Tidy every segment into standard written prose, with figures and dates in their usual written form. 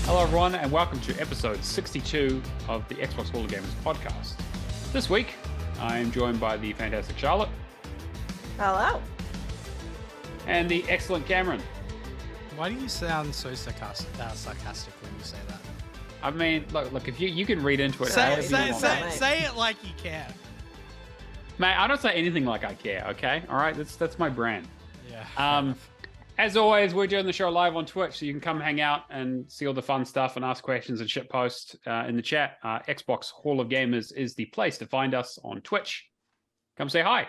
Hello, everyone, and welcome to episode 62 of the Xbox Hall of Gamers podcast. This week, I am joined by the fantastic Charlotte. Hello. And the excellent Cameron. Why do you sound so sarcastic when you say that? I mean, look, if you can read into it. Say mate. it like you care. Mate, I don't say anything like I care, okay? All right, that's my brand. Yeah. As always, we're doing the show live on Twitch, so you can come hang out and see all the fun stuff and ask questions and shit post in the chat. Xbox Hall of Gamers is the place to find us on Twitch. Come say hi.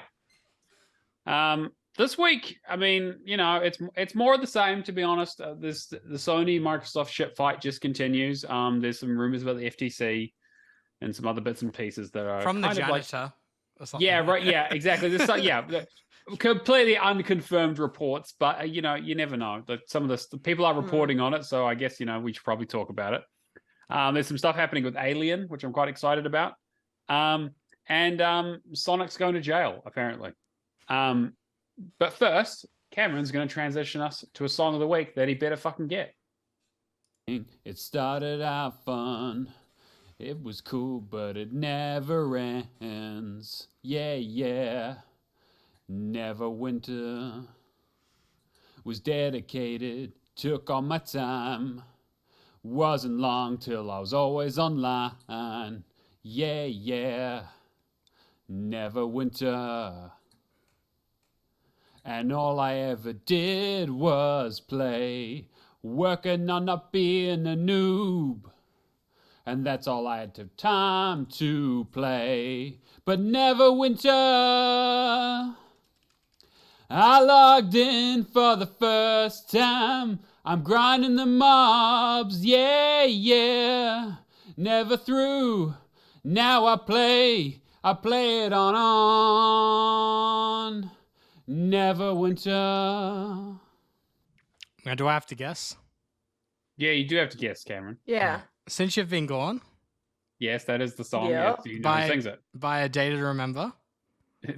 This week, I mean, you know, it's more of the same, to be honest. The Sony Microsoft shit fight just continues. There's some rumors about the FTC and some other bits and pieces that are From the kind of janitor. Or something yeah, like right. Yeah, exactly. Completely unconfirmed reports, but you know, you never know. Some of the people are reporting on it, so I guess you know we should probably talk about it. There's some stuff happening with Alien, which I'm quite excited about, and Sonic's going to jail apparently. But first, Cameron's going to transition us to a song of the week that he better fucking get. It started out fun. It was cool, but it never ends. Yeah, yeah. Neverwinter was dedicated, took all my time. Wasn't long till I was always online. Yeah, yeah. Neverwinter. And all I ever did was play, working on not being a noob. And that's all I had time to play. But Neverwinter, I logged in for the first time. I'm grinding the mobs, yeah, yeah. Never through, now I play it on. Neverwinter. Now, do I have to guess? Yeah, you do have to guess, Cameron. Yeah. Since you've been gone. Yes, that is the song. Yep. Yes, you know who sings it. By a day to remember.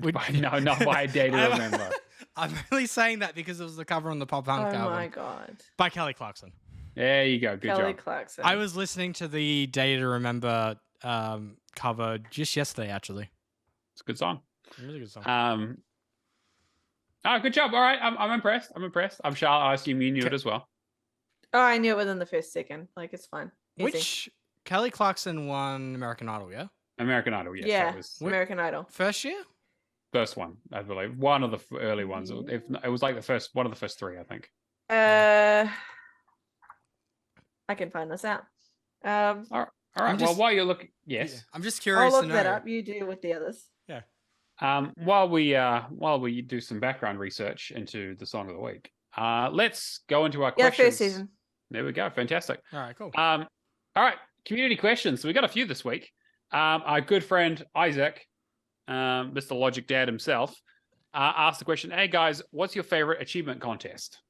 No, not by a day to remember. I'm really saying that because it was the cover on the Pop Punk album. Oh my god. By Kelly Clarkson. There you go. Good Kelly job. Clarkson. I was listening to the Day to Remember cover just yesterday, actually. It's a good song. Really good song. Oh, good job. All right. I'm impressed. I'm Charlotte. I assume you knew it as well. Oh, I knew it within the first second. Like, it's fine. Easy. Which Kelly Clarkson won American Idol, yeah? American Idol, yes. Yeah. That was American Idol. First year? first one, I believe. One of the early ones. It was like one of the first three, I think. I can find this out. All right. Well, while you're looking, yes. Yeah, I'm just curious I'll to look know. that up. You do with the others. Yeah. While we do some background research into the song of the week, let's go into our questions. Yeah, first season. There we go. Fantastic. All right, cool. All right, community questions. So we got a few this week. Our good friend Isaac, Mr. Logic Dad himself, asked the question: "Hey guys, what's your favorite achievement contest?"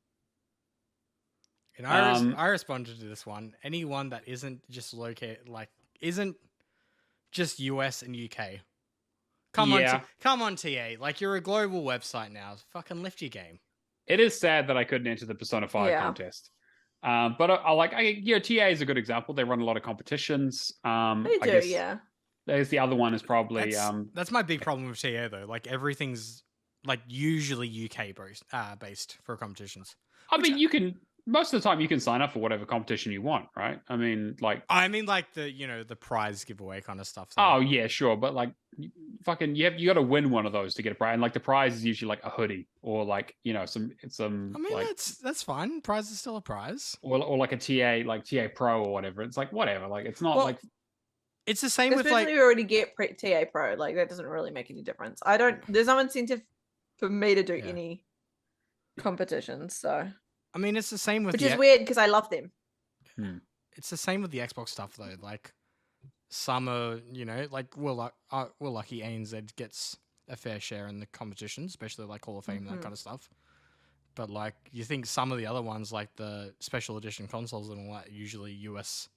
And I responded to this one. Anyone that isn't just isn't just US and UK. Come on, TA. Like, you're a global website now. Fucking lift your game. It is sad that I couldn't enter the Persona 5 contest. But TA is a good example. They run a lot of competitions. They do, yeah. There's the other one is probably that's my big problem with TA though. Like, everything's like usually UK based for competitions. I mean, you can most of the time you can sign up for whatever competition you want, right? I mean, like the prize giveaway kind of stuff. Oh yeah, sure, but like fucking you got to win one of those to get a prize, and like the prize is usually like a hoodie or like some. I mean, like, that's fine. Prize is still a prize. Or like a TA Pro or whatever. It's like whatever. Like it's not like. It's the same with like. We already get TA Pro. Like that doesn't really make any difference. There's no incentive for me to do any competitions. So. I mean, it's the same with which is weird because I love them. It's the same with the Xbox stuff though. Like some are, like Will Lucky ANZ gets a fair share in the competition, especially like Hall of Fame and that kind of stuff. But like you think some of the other ones, like the special edition consoles and all that, usually US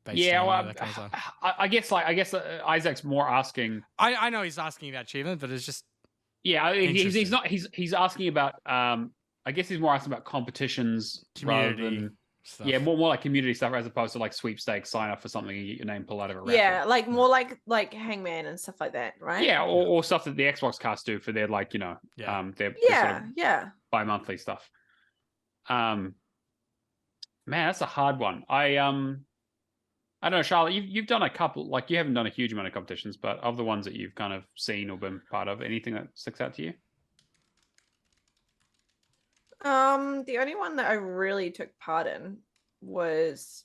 based. Yeah, well, I guess Isaac's more asking. I know he's asking about achievement, but it's just he's asking about I guess he's more asking about competitions community. rather than stuff. Yeah, more like community stuff as opposed to like sweepstakes, sign up for something and get your name pulled out of a raffle. Yeah, like more like Hangman and stuff like that, right? Yeah, or stuff that the Xbox cast do for their like, their sort of bi-monthly stuff. Man, that's a hard one. I don't know, Charlotte, you've done a couple, like you haven't done a huge amount of competitions, but of the ones that you've kind of seen or been part of, anything that sticks out to you? The only one that I really took part in was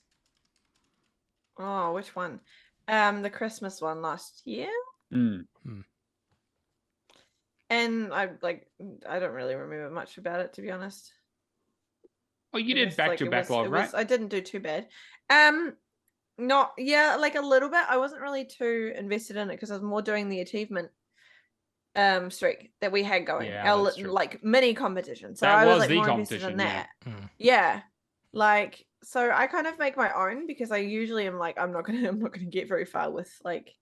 which one? The Christmas one last year. Mm. And I don't really remember much about it, to be honest. Oh, you did back to backlog, right? I didn't do too bad. Not like a little bit. I wasn't really too invested in it because I was more doing the achievement streak that we had going. Yeah, our like mini competition. So that I was was like the more invested in that. Yeah. Like, so I kind of make my own because I usually am like, I'm not gonna get very far with like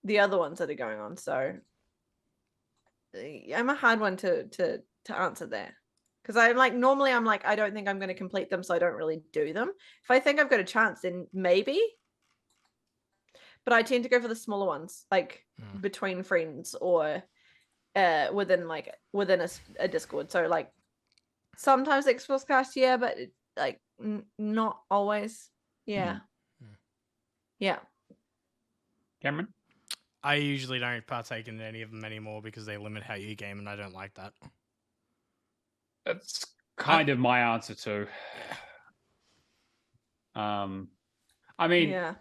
the other ones that are going on. So I'm a hard one to answer that. Because I'm like, normally I'm like, I don't think I'm going to complete them, so I don't really do them. If I think I've got a chance, then maybe. But I tend to go for the smaller ones, like between friends or within a Discord. So like sometimes Xbox cast, yeah, but like not always. Yeah. Yeah. Cameron? I usually don't partake in any of them anymore because they limit how you game, and I don't like that. That's kind of my answer too. I mean, yeah.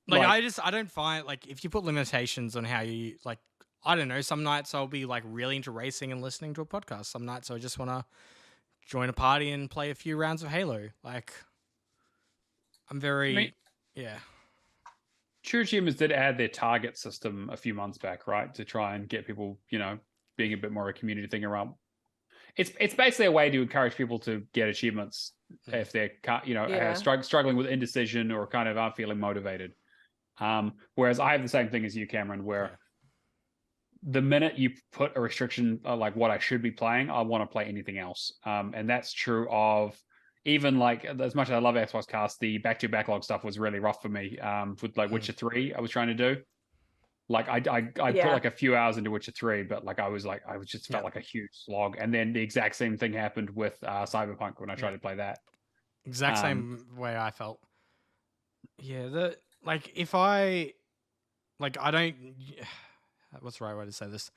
Like I don't find, like, if you put limitations on how you, like, I don't know, some nights I'll be like really into racing and listening to a podcast. Some nights I just want to join a party and play a few rounds of Halo. Like, I'm very, True Achievements did add their target system a few months back, right? To try and get people, being a bit more of a community thing around. It's basically a way to encourage people to get achievements if they're, struggling with indecision or kind of aren't feeling motivated. Whereas I have the same thing as you, Cameron, where the minute you put a restriction like what I should be playing, I want to play anything else. And that's true of even like, as much as I love Xbox Cast, the backlog stuff was really rough for me. With like Witcher 3, I was trying to do. Like I put like a few hours into Witcher 3, but like I just felt like a huge slog. And then the exact same thing happened with Cyberpunk when I tried to play that. Exact same way I felt. Yeah, if I don't, what's the right way to say this?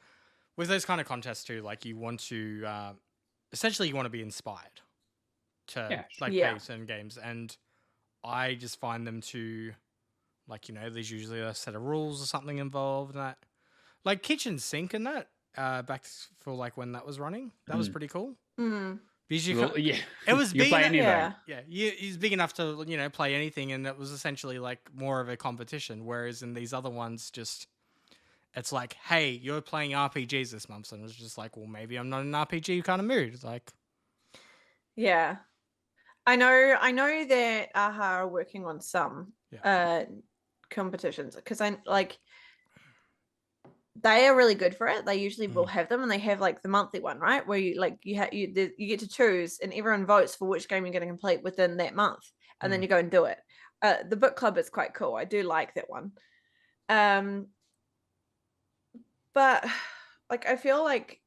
With those kind of contests too, like you want to, essentially you want to be inspired to play certain games. And I just find them to, like, there's usually a set of rules or something involved in that. Like Kitchen Sink and that, back for like when that was running, that was pretty cool. Because it was big enough, he's big enough to play anything, and it was essentially like more of a competition. Whereas in these other ones, it's like, hey, you're playing RPGs this month, and it's just like, well, maybe I'm not in an RPG kind of mood. It's like, yeah, I know that AHA are working on some competitions because I like. They are really good for it. They usually will have them, and they have like the monthly one, right? Where you get to choose, and everyone votes for which game you're going to complete within that month, and then you go and do it. The book club is quite cool. I do like that one. But like I feel like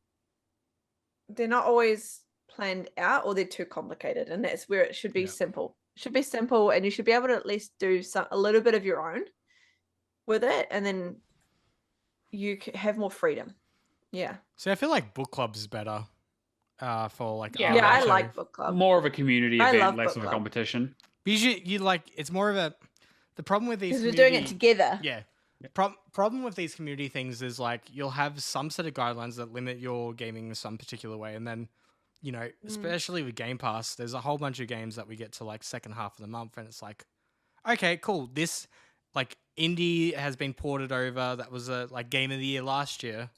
they're not always planned out, or they're too complicated, and that's where it should be simple. It should be simple, and you should be able to at least do a little bit of your own with it, and then you have more freedom. Yeah. See, I feel like book clubs is better for like. I like book club. More of a community event, less of a competition. Because you like, it's more of a. The problem with these, because we're doing it together. Yeah. Problem with these community things is like you'll have some set of guidelines that limit your gaming in some particular way, and then, especially with Game Pass, there's a whole bunch of games that we get to like second half of the month, and it's like, okay, cool. This like indie has been ported over. That was a like game of the year last year.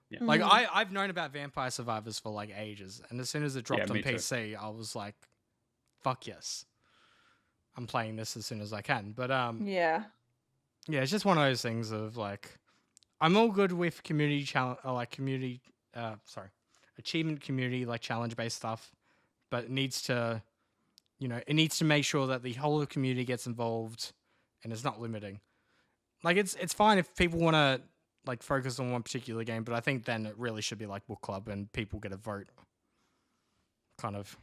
Yeah. Like I've known about Vampire Survivors for like ages, and as soon as it dropped on PC, I was like, fuck yes, I'm playing this as soon as I can. But yeah, it's just one of those things of like, I'm all good with community challenge, achievement community, like challenge based stuff, but it needs to, it needs to make sure that the whole community gets involved, and it's not limiting. Like it's fine if people want to like focus on one particular game, but I think then it really should be like book club and people get a vote kind of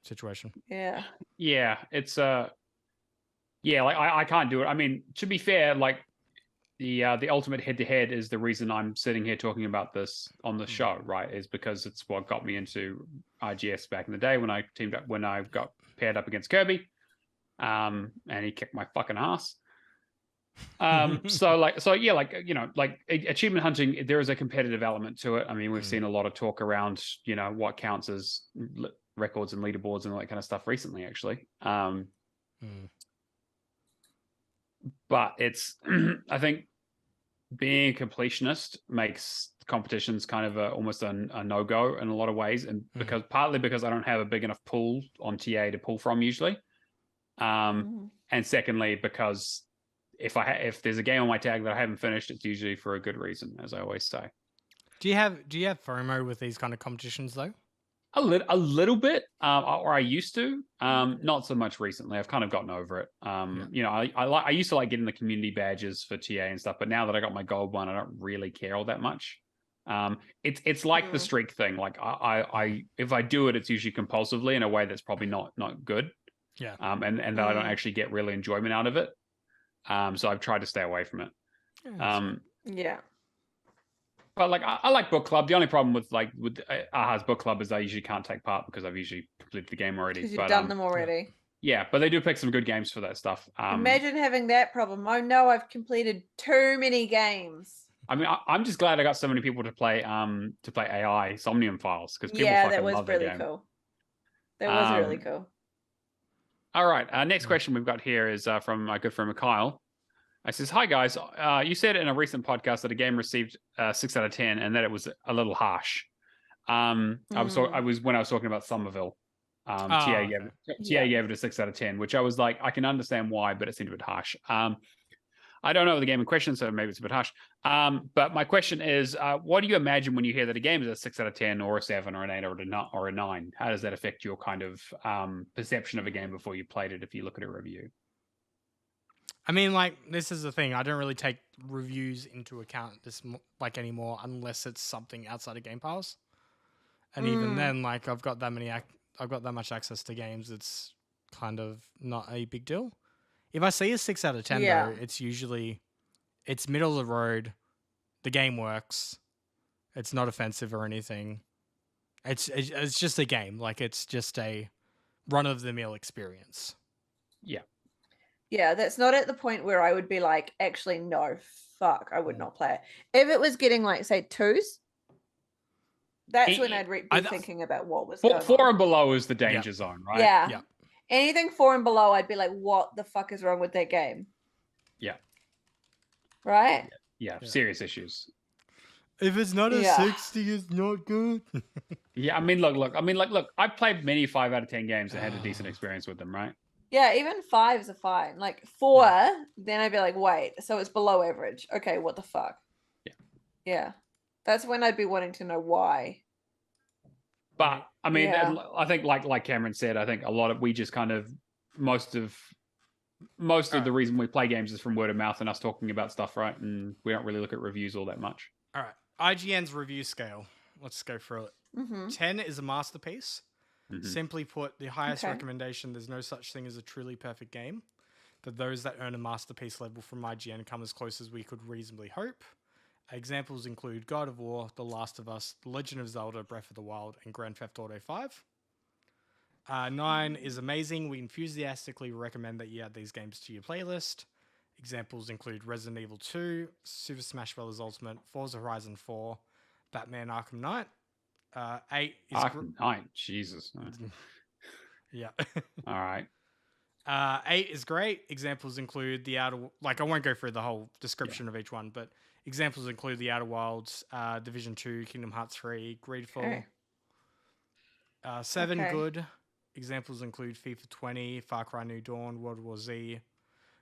situation. Yeah. Yeah, it's yeah, like I can't do it. I mean, to be fair, like the ultimate head-to-head is the reason I'm sitting here talking about this on the show, right? Is because it's what got me into RGS back in the day when I got paired up against Kirby, and he kicked my fucking ass. So yeah, like like achievement hunting, there is a competitive element to it. I mean, we've seen a lot of talk around what counts as records and leaderboards and all that kind of stuff recently, actually. But it's I think being a completionist makes competitions kind of almost a no-go in a lot of ways, and partly because I don't have a big enough pool on TA to pull from usually, and secondly because if there's a game on my tag that I haven't finished, it's usually for a good reason, as I always say. Do you have FOMO with these kind of competitions though? A little bit, or I used to. Not so much recently. I've kind of gotten over it. I used to like getting the community badges for TA and stuff, but now that I got my gold one, I don't really care all that much. It's like the streak thing. Like I if I do it, it's usually compulsively in a way that's probably not good. Yeah. And that I don't actually get really enjoyment out of it. So I've tried to stay away from it. Yeah. But like I like book club. The only problem with AHA's book club is I usually can't take part because I've usually completed the game already. Because you've done them already. Yeah, but they do pick some good games for that stuff. Imagine having that problem. Oh no, I've completed too many games. I mean, I'm just glad I got so many people to play AI Somnium Files because people that was love really that game. cool. That was really cool. All right, next question we've got here is from my good friend Mikhail. I says, "Hi guys, you said in a recent podcast that a game received 6 out of 10 and that it was a little harsh. I was when I was talking about Somerville. TA gave it a 6 out of 10, which I was like, I can understand why, but it seemed a bit harsh. I don't know the game in question, so maybe it's a bit harsh. But my question is, what do you imagine when you hear that a game is a 6 out of 10 or a 7 or an 8 or a 9? How does that affect your kind of perception of a game before you played it if you look at a review? I mean, like, this is the thing. I don't really take reviews into account anymore unless it's something outside of Game Pass. And even then, like, I've got that much access to games. It's kind of not a big deal. If I see a 6 out of 10, though, it's usually middle of the road. The game works. It's not offensive or anything. It's just a game. Like, it's just a run of the mill experience. Yeah. Yeah, that's not at the point where I would be like, actually, no, fuck, I would not play it. If it was getting like, say, 2s, that's when I'd be thinking about what was going on. 4 and below is the danger zone, right? Yeah. Anything 4 and below, I'd be like, what the fuck is wrong with that game? Yeah. Right? Yeah, serious issues. If it's not a 60, it's not good. Yeah, I mean, look. I've played many 5 out of 10 games and had a decent experience with them, right? Yeah, even 5s are fine. Like 4, then I'd be like, wait, so it's below average. Okay, what the fuck? Yeah. That's when I'd be wanting to know why. But I mean, I think like Cameron said, I think a lot of we just kind of most of the reason we play games is from word of mouth and us talking about stuff, right? And we don't really look at reviews all that much. All right, IGN's review scale. Let's go through it. 10 is a masterpiece. Simply put, the highest recommendation, there's no such thing as a truly perfect game, but those that earn a masterpiece level from IGN come as close as we could reasonably hope. Examples include God of War, The Last of Us, The Legend of Zelda, Breath of the Wild, and Grand Theft Auto 5. 9 is amazing. We enthusiastically recommend that you add these games to your playlist. Examples include Resident Evil 2, Super Smash Bros. Ultimate, Forza Horizon 4, Batman Arkham Knight. 8 is Arkham Knight, Jesus. Yeah. All right. 8 is great. Examples include the Outer... Like, I won't go through the whole description of each one, but examples include the Outer Wilds, Division 2, Kingdom Hearts 3, Greedfall. 7, good. Examples include FIFA 20, Far Cry New Dawn, World War Z,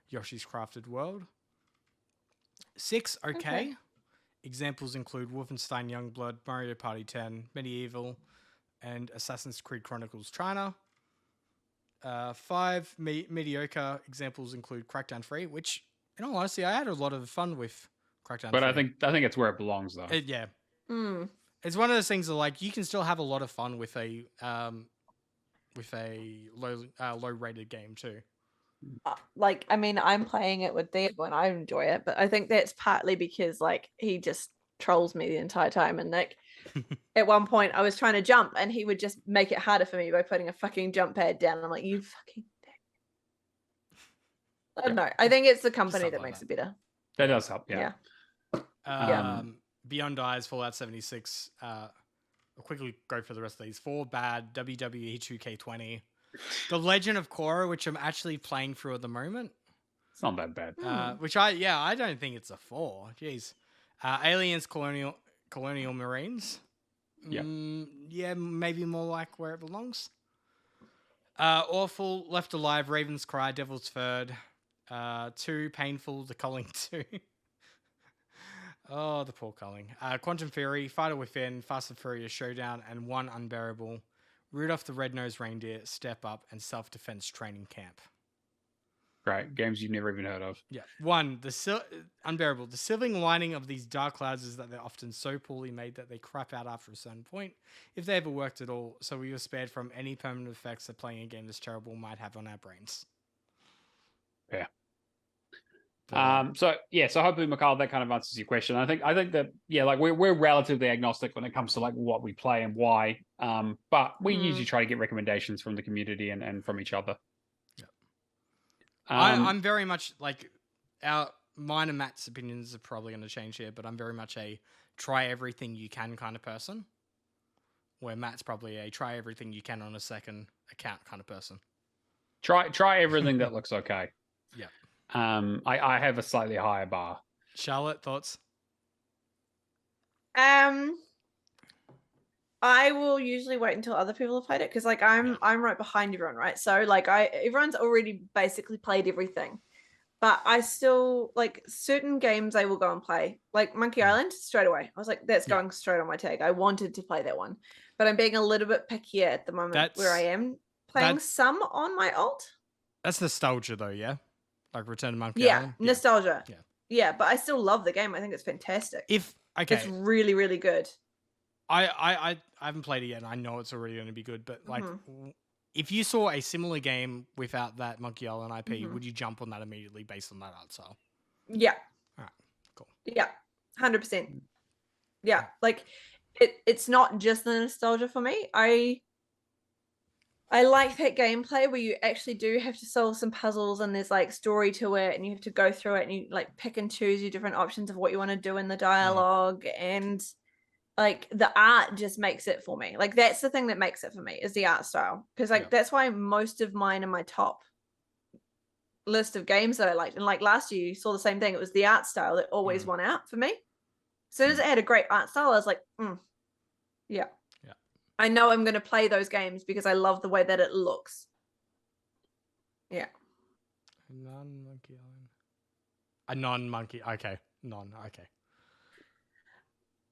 Yoshi's Crafted World. 6, okay. Examples include Wolfenstein Youngblood, Mario Party 10, Medieval, and Assassin's Creed Chronicles China. 5 mediocre examples include Crackdown 3, which, in all honesty, I had a lot of fun with Crackdown 3. But I think it's where it belongs, though. Yeah. Mm. It's one of those things that, like, you can still have a lot of fun with a low rated game too. Like, I mean, I'm playing it with Theo and I enjoy it, but I think that's partly because like he just trolls me the entire time. And like at one point I was trying to jump and he would just make it harder for me by putting a fucking jump pad down. And I'm like, you fucking dick. I don't know. I think it's the company that makes it better. That does help. Yeah. Beyond Eyes, Fallout 76. I'll quickly go for the rest of these. 4 Bad, WWE 2K20. The Legend of Korra, which I'm actually playing through at the moment. It's not that bad. Which I don't think it's a 4. Jeez. Aliens, Colonial Marines. Yeah. Yeah, maybe more like where it belongs. Awful, Left Alive, Raven's Cry, Devil's Third. 2 Painful, The Culling 2. Oh, the poor culling. Quantum Fury, Fighter Within, Fast and Furious Showdown, and 1 Unbearable. Rudolph the Red-Nosed Reindeer, Step Up, and Self-Defense Training Camp. Great. Games you've never even heard of. Yeah. 1. Unbearable. The silver lining of these dark clouds is that they're often so poorly made that they crap out after a certain point, if they ever worked at all, so we were spared from any permanent effects that playing a game this terrible might have on our brains. Yeah. So hopefully, Mikhail, that kind of answers your question. I think that like we're relatively agnostic when it comes to like what we play and why. But we usually try to get recommendations from the community and from each other. Yeah. I'm very much like mine and Matt's opinions are probably going to change here, but I'm very much a try everything you can kind of person, where Matt's probably a try everything you can on a second account kind of person. Try everything that looks okay. Yeah. I have a slightly higher bar. Charlotte, thoughts? I will usually wait until other people have played it because like I'm right behind everyone, right? So like everyone's already basically played everything. But I still like certain games I will go and play. Like Monkey Island straight away. I was like, that's going straight on my tag. I wanted to play that one. But I'm being a little bit pickier at the moment where I am playing some on my alt. That's nostalgia though, yeah? Like Return to Monkey Island? Yeah, nostalgia. Yeah, but I still love the game. I think it's fantastic. It's really, really good. I haven't played it yet, and I know it's already going to be good. But like, if you saw a similar game without that Monkey Island IP, would you jump on that immediately based on that art style? Yeah. All right. Cool. Yeah. 100%. Yeah. Like, it's not just the nostalgia for me. I like that gameplay where you actually do have to solve some puzzles and there's like story to it and you have to go through it and you like pick and choose your different options of what you want to do in the dialogue and like the art just makes it for me. Like that's the thing that makes it for me is the art style. Because like that's why most of mine are my top list of games that I liked. And like last year you saw the same thing. It was the art style that always won out for me. As soon as it had a great art style, I was like, yeah. I know I'm going to play those games because I love the way that it looks. Yeah. Non-monkey island. A non-monkey. Okay. Okay.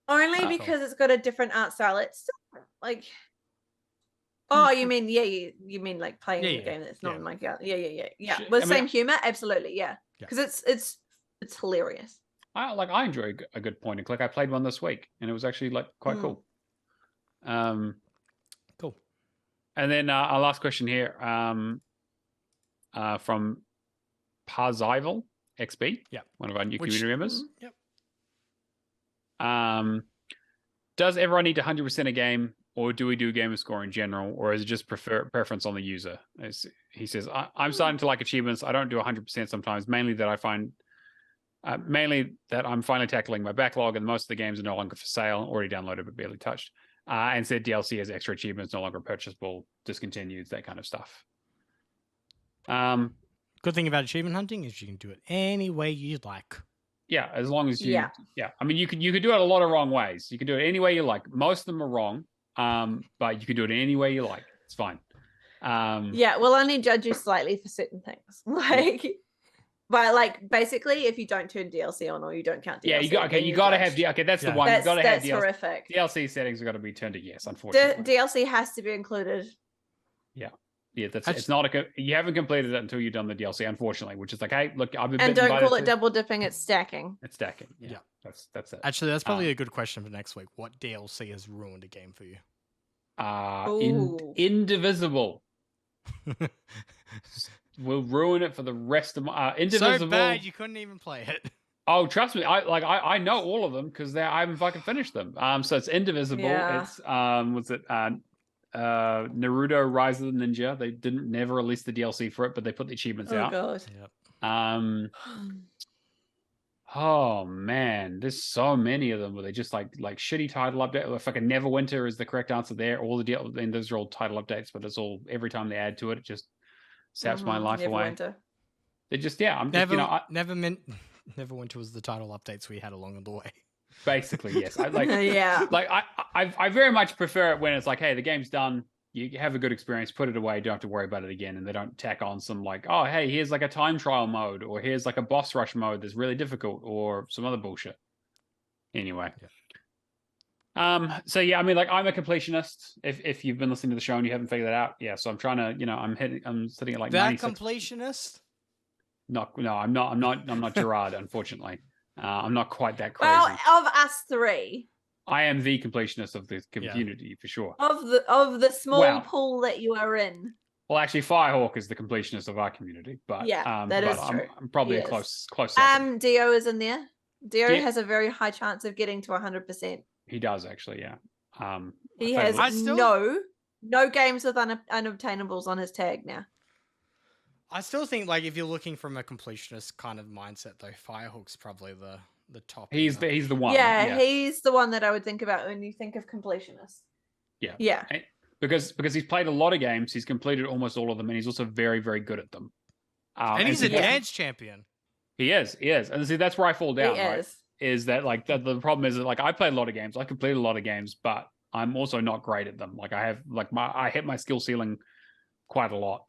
Only because it's got a different art style. It's still like... Oh, you mean, you mean like playing a game that's not monkey island. Yeah. With the same humor? Absolutely, yeah. Because it's hilarious. I enjoy a good point and click. I played one this week and it was actually like quite cool. Cool. And then our last question here from Parzival XB, one of our new community members. Does everyone need to 100% a game, or do we do gamer score in general, or is it just preference on the user? He says, I'm starting to like achievements. I don't do 100% sometimes, mainly that I'm finally tackling my backlog, and most of the games are no longer for sale, already downloaded but barely touched. And said DLC has extra achievements, no longer purchasable, discontinued, that kind of stuff. Good thing about achievement hunting is you can do it any way you like. Yeah, as long as you... Yeah. I mean, you could do it a lot of wrong ways. You can do it any way you like. Most of them are wrong, but you can do it any way you like. It's fine. We'll only judge you slightly for certain things. But like basically, if you don't turn DLC on or you don't count DLC, you got to have that's the one. You got to have DLC. Horrific. DLC settings have got to be turned to yes. Unfortunately, DLC has to be included. Yeah. Yeah, it's not you haven't completed it until you've done the DLC, unfortunately. Which is like, hey, look, I've been And bitten don't by call it double dipping, it's stacking. It's stacking. Yeah, Yeah. that's it. Actually, that's probably a good question for next week. What DLC has ruined a game for you? Indivisible will ruin it for the rest of my Indivisible. So bad you couldn't even play it. Oh, trust me, I know all of them because I haven't fucking finished them. So it's Indivisible. Yeah. It's was it Naruto Rise of the Ninja? They never release the DLC for it, but they put the achievements out. God. Yep. Oh man, there's so many of them where they just like shitty title update. Or fucking Neverwinter is the correct answer there. All the and those are all title updates, but it's all every time they add to it, it just saps my life away. They just I'm just Neverwinter was the title updates we had along the way. Basically, yes. I like yeah. Like I very much prefer it when it's like, hey, the game's done. You have a good experience, put it away, you don't have to worry about it again, and they don't tack on some like, oh, hey, here's like a time trial mode, or here's like a boss rush mode that's really difficult, or some other bullshit. Anyway. Yeah. So yeah, I mean, like I'm a completionist. If you've been listening to the show and you haven't figured that out, yeah. So I'm trying to, I'm sitting at like that 96. completionist? No, I'm not Gerard, unfortunately. I'm not quite that crazy. Well, of us three, I am the completionist of the community for sure. Of the small pool that you are in. Well, actually, Firehawk is the completionist of our community, but that is true. I'm probably a close second. Dio is in there. Dio has a very high chance of getting to 100%. He does actually, yeah. He has no games with unobtainables on his tag now. I still think, like, if you're looking from a completionist kind of mindset, though, Firehawk's probably the top. He's the one. Yeah, he's the one that I would think about when you think of completionist. Yeah. Yeah. Because he's played a lot of games, he's completed almost all of them, and he's also very, very good at them. And he's a dance champion. He is. And see, that's where I fall down, right? Is that like the problem is that like I played a lot of games, I completed a lot of games, but I'm also not great at them. Like I have I hit my skill ceiling quite a lot.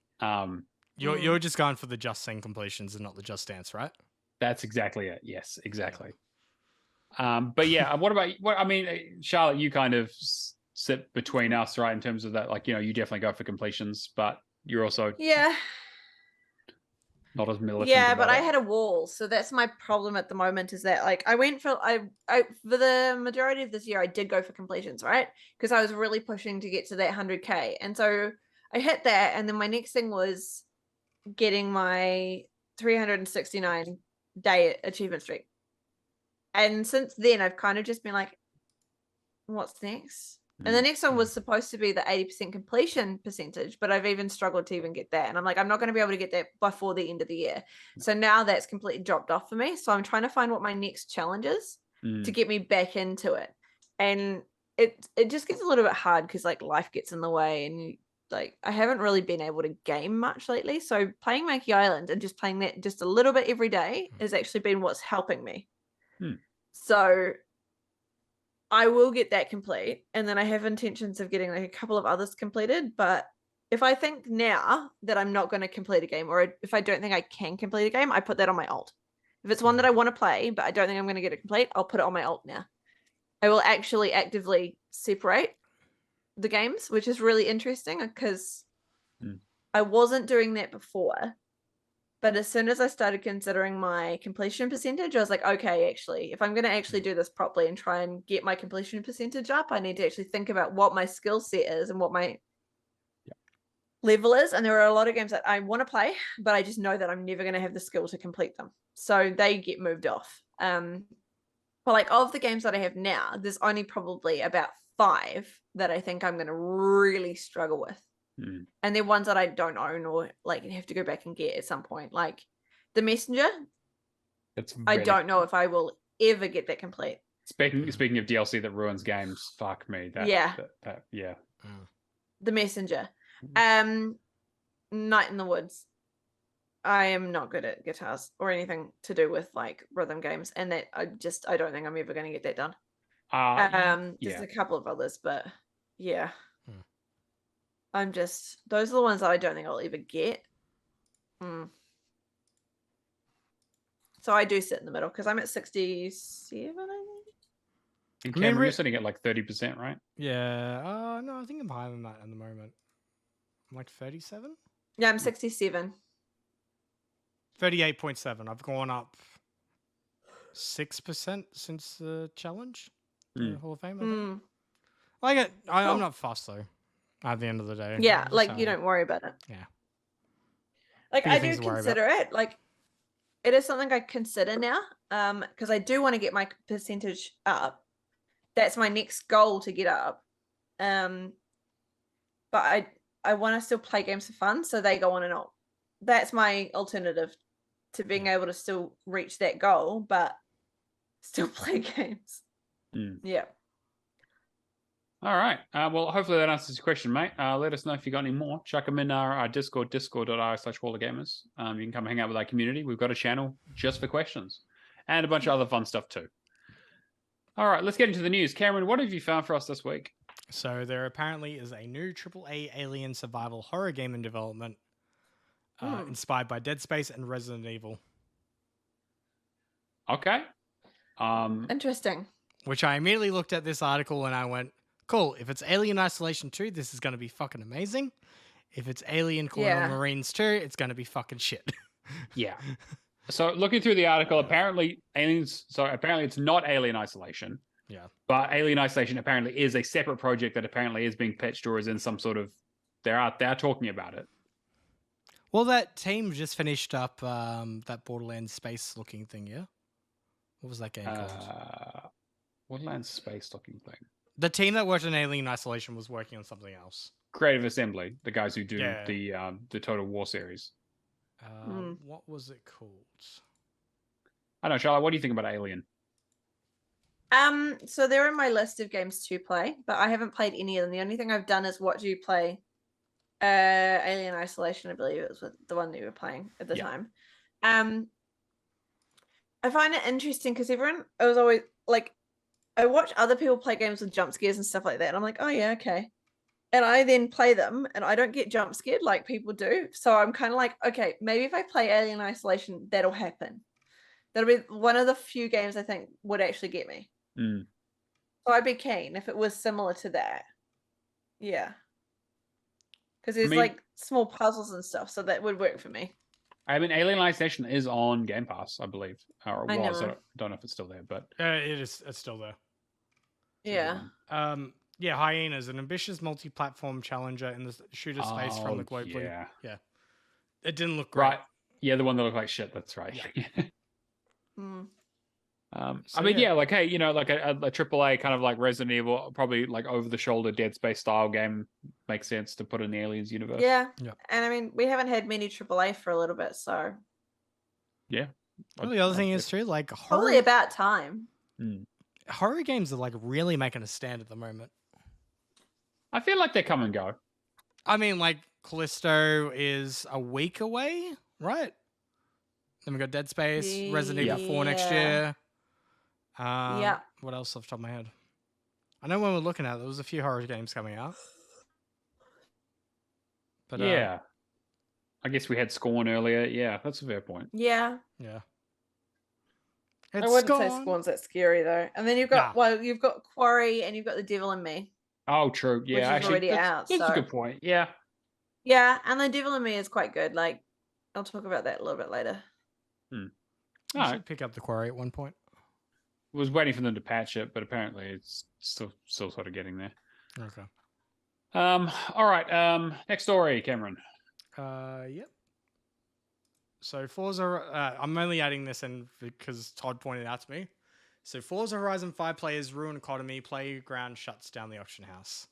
You're just going for the just sing completions and not the just dance, right? That's exactly it. Yes, exactly. But yeah, I mean, Charlotte, you kind of sit between us, right? In terms of that, like, you definitely go for completions, but you're also not as militant. Yeah, but I had a wall, so that's my problem at the moment. Is that like I went for for the majority of this year, I did go for completions, right? Because I was really pushing to get to that 100K, and so I hit that, and then my next thing was getting my 369 day achievement streak. And since then I've kind of just been like, what's next? And the next one was supposed to be the 80% completion percentage, but I've even struggled to even get that. And I'm like, I'm not going to be able to get that before the end of the year. So now that's completely dropped off for me. So I'm trying to find what my next challenge is to get me back into it. And it just gets a little bit hard because like life gets in the way, and like I haven't really been able to game much lately. So playing Monkey Island and just playing that just a little bit every day has actually been what's helping me. So I will get that complete, and then I have intentions of getting like a couple of others completed. But if I think now that I'm not going to complete a game, or if I don't think I can complete a game, I put that on my alt. If it's one that I want to play, but I don't think I'm going to get it complete, I'll put it on my alt now. I will actually actively separate the games, which is really interesting because I wasn't doing that before. But as soon as I started considering my completion percentage, I was like, okay, actually, if I'm going to actually do this properly and try and get my completion percentage up, I need to actually think about what my skill set is and what my level is. And there are a lot of games that I want to play, but I just know that I'm never going to have the skill to complete them. So they get moved off. But like of the games that I have now, there's only probably about 5 that I think I'm going to really struggle with. And they're ones that I don't own or like have to go back and get at some point. Like The Messenger, I don't know if I will ever get that complete. Speaking of DLC that ruins games, fuck me. The Messenger. Night in the Woods. I am not good at guitars or anything to do with like rhythm games, and that I don't think I'm ever going to get that done. There's a couple of others, but yeah. Those are the ones that I don't think I'll ever get. So I do sit in the middle because I'm at 67, I think. And Cameron, you're sitting at like 30%, right? Yeah. No, I think I'm higher than that at the moment. I'm like 37? Yeah, I'm 67. 38.7. I've gone up 6% since the challenge, the Hall of Fame. I think. Mm. Like I'm Cool. not fussed though. At the end of the day, Yeah, Just like how- you don't worry about it. Yeah. Like Bigger I things do to worry consider it. Like it is something I consider now. Because I do want to get my percentage up. That's my next goal to get up. But I want to still play games for fun, so they go on and on. That's my alternative to being able to still reach that goal, but still play games. Yeah. All right. Well, hopefully that answers your question, mate. Let us know if you got any more. Chuck them in our Discord, discord.io/WallerGamers. You can come hang out with our community. We've got a channel just for questions and a bunch of other fun stuff too. All right, let's get into the news. Cameron, what have you found for us this week? So there apparently is a new AAA alien survival horror game in development, inspired by Dead Space and Resident Evil. Okay. Interesting. Which I immediately looked at this article and I went, cool, if it's Alien Isolation 2, this is going to be fucking amazing. If it's Alien Colonial Marines 2, it's going to be fucking shit. Yeah. So looking through the article, apparently it's not Alien Isolation. Yeah. But Alien Isolation apparently is a separate project that apparently is being pitched or is in some sort of they're talking about it. Well, that team just finished up that Borderlands space looking thing, yeah? What was that game called? Borderlands space looking thing. The team that worked on Alien Isolation was working on something else. Creative Assembly, the guys who do the Total War series. What was it called? I don't know, Charlotte, what do you think about Alien? So they're in my list of games to play, but I haven't played any of them. The only thing I've done is watch you play Alien Isolation. I believe it was the one that you were playing at the time. I find it interesting because I was always like, I watch other people play games with jump scares and stuff like that, and I'm like, oh yeah, okay. And I then play them, and I don't get jump scared like people do. So I'm kind of like, okay, maybe if I play Alien Isolation, that'll happen. That'll be one of the few games I think would actually get me. So I'd be keen if it was similar to that. Yeah. Because there's like small puzzles and stuff, so that would work for me. I mean, Alien Isolation is on Game Pass, I believe. Or it was. I don't know if it's still there, but it is. It's still there. Yeah. Yeah, Hyena is an ambitious multi-platform challenger in the shooter space from the globally. Yeah. It didn't look great. Right. Yeah, the one that looked like shit. That's right. Yeah. I mean, like, hey, you know, like a AAA kind of like Resident Evil, probably like over-the-shoulder Dead Space style game makes sense to put in the Aliens universe. Yeah. And I mean, we haven't had many AAA for a little bit, so. Yeah. Well, the other thing is too, like horror. Probably about time. Horror games are like really making a stand at the moment. I feel like they come and go. I mean, like Callisto is a week away, right? Then we got Dead Space, Resident Evil 4 next year. What else off the top of my head? I know when we're looking at it, there was a few horror games coming out. But I guess we had Scorn earlier. Yeah, that's a fair point. Yeah. Yeah. I wouldn't say Scorn's that scary though. And then you've got you've got Quarry and you've got The Devil in Me. Oh, true. Yeah, which is actually, already out. That's a good point. Yeah. Yeah, and The Devil in Me is quite good. Like, I'll talk about that a little bit later. I should pick up The Quarry at one point. Was waiting for them to patch it, but apparently it's still sort of getting there. Okay. All right. Next story, Cameron. Yep. So Forza, I'm only adding this in because Todd pointed out to me. So Forza Horizon 5 players ruin economy. Playground shuts down the auction house.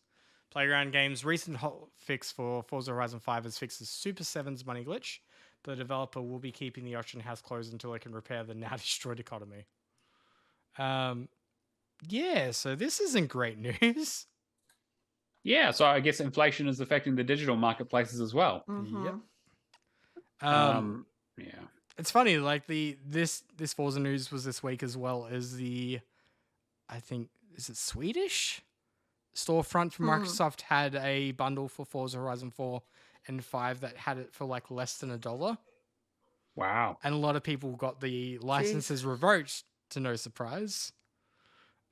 Playground Games' recent fix for Forza Horizon 5 has fixed the Super 7's money glitch, but the developer will be keeping the auction house closed until they can repair the now destroyed economy. Yeah, so this isn't great news. Yeah, so I guess inflation is affecting the digital marketplaces as well. Yep. Yeah. It's funny, like this Forza news was this week as well as I think, is it Swedish? Storefront from Microsoft had a bundle for Forza Horizon 4 and 5 that had it for like less than $1. Wow. And a lot of people got the licenses revoked, to no surprise.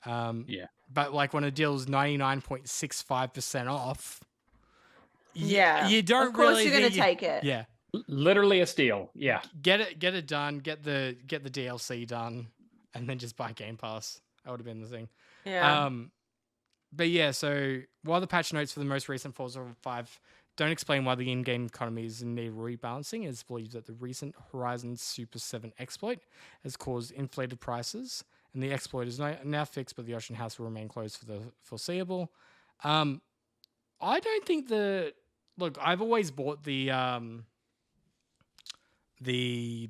Yeah. But like when a deal is 99.65% off, Yeah. You don't Of course really you're going to think take it. Yeah. Literally a steal. Yeah. Get it done. Get the DLC done, and then just buy Game Pass. That would have been the thing. Yeah. But yeah, so while the patch notes for the most recent Forza 5 don't explain why the in-game economy is in need of rebalancing, it's believed that the recent Horizon Super 7 exploit has caused inflated prices, and the exploit is now fixed, but the auction house will remain closed for the foreseeable. I don't think look, I've always bought the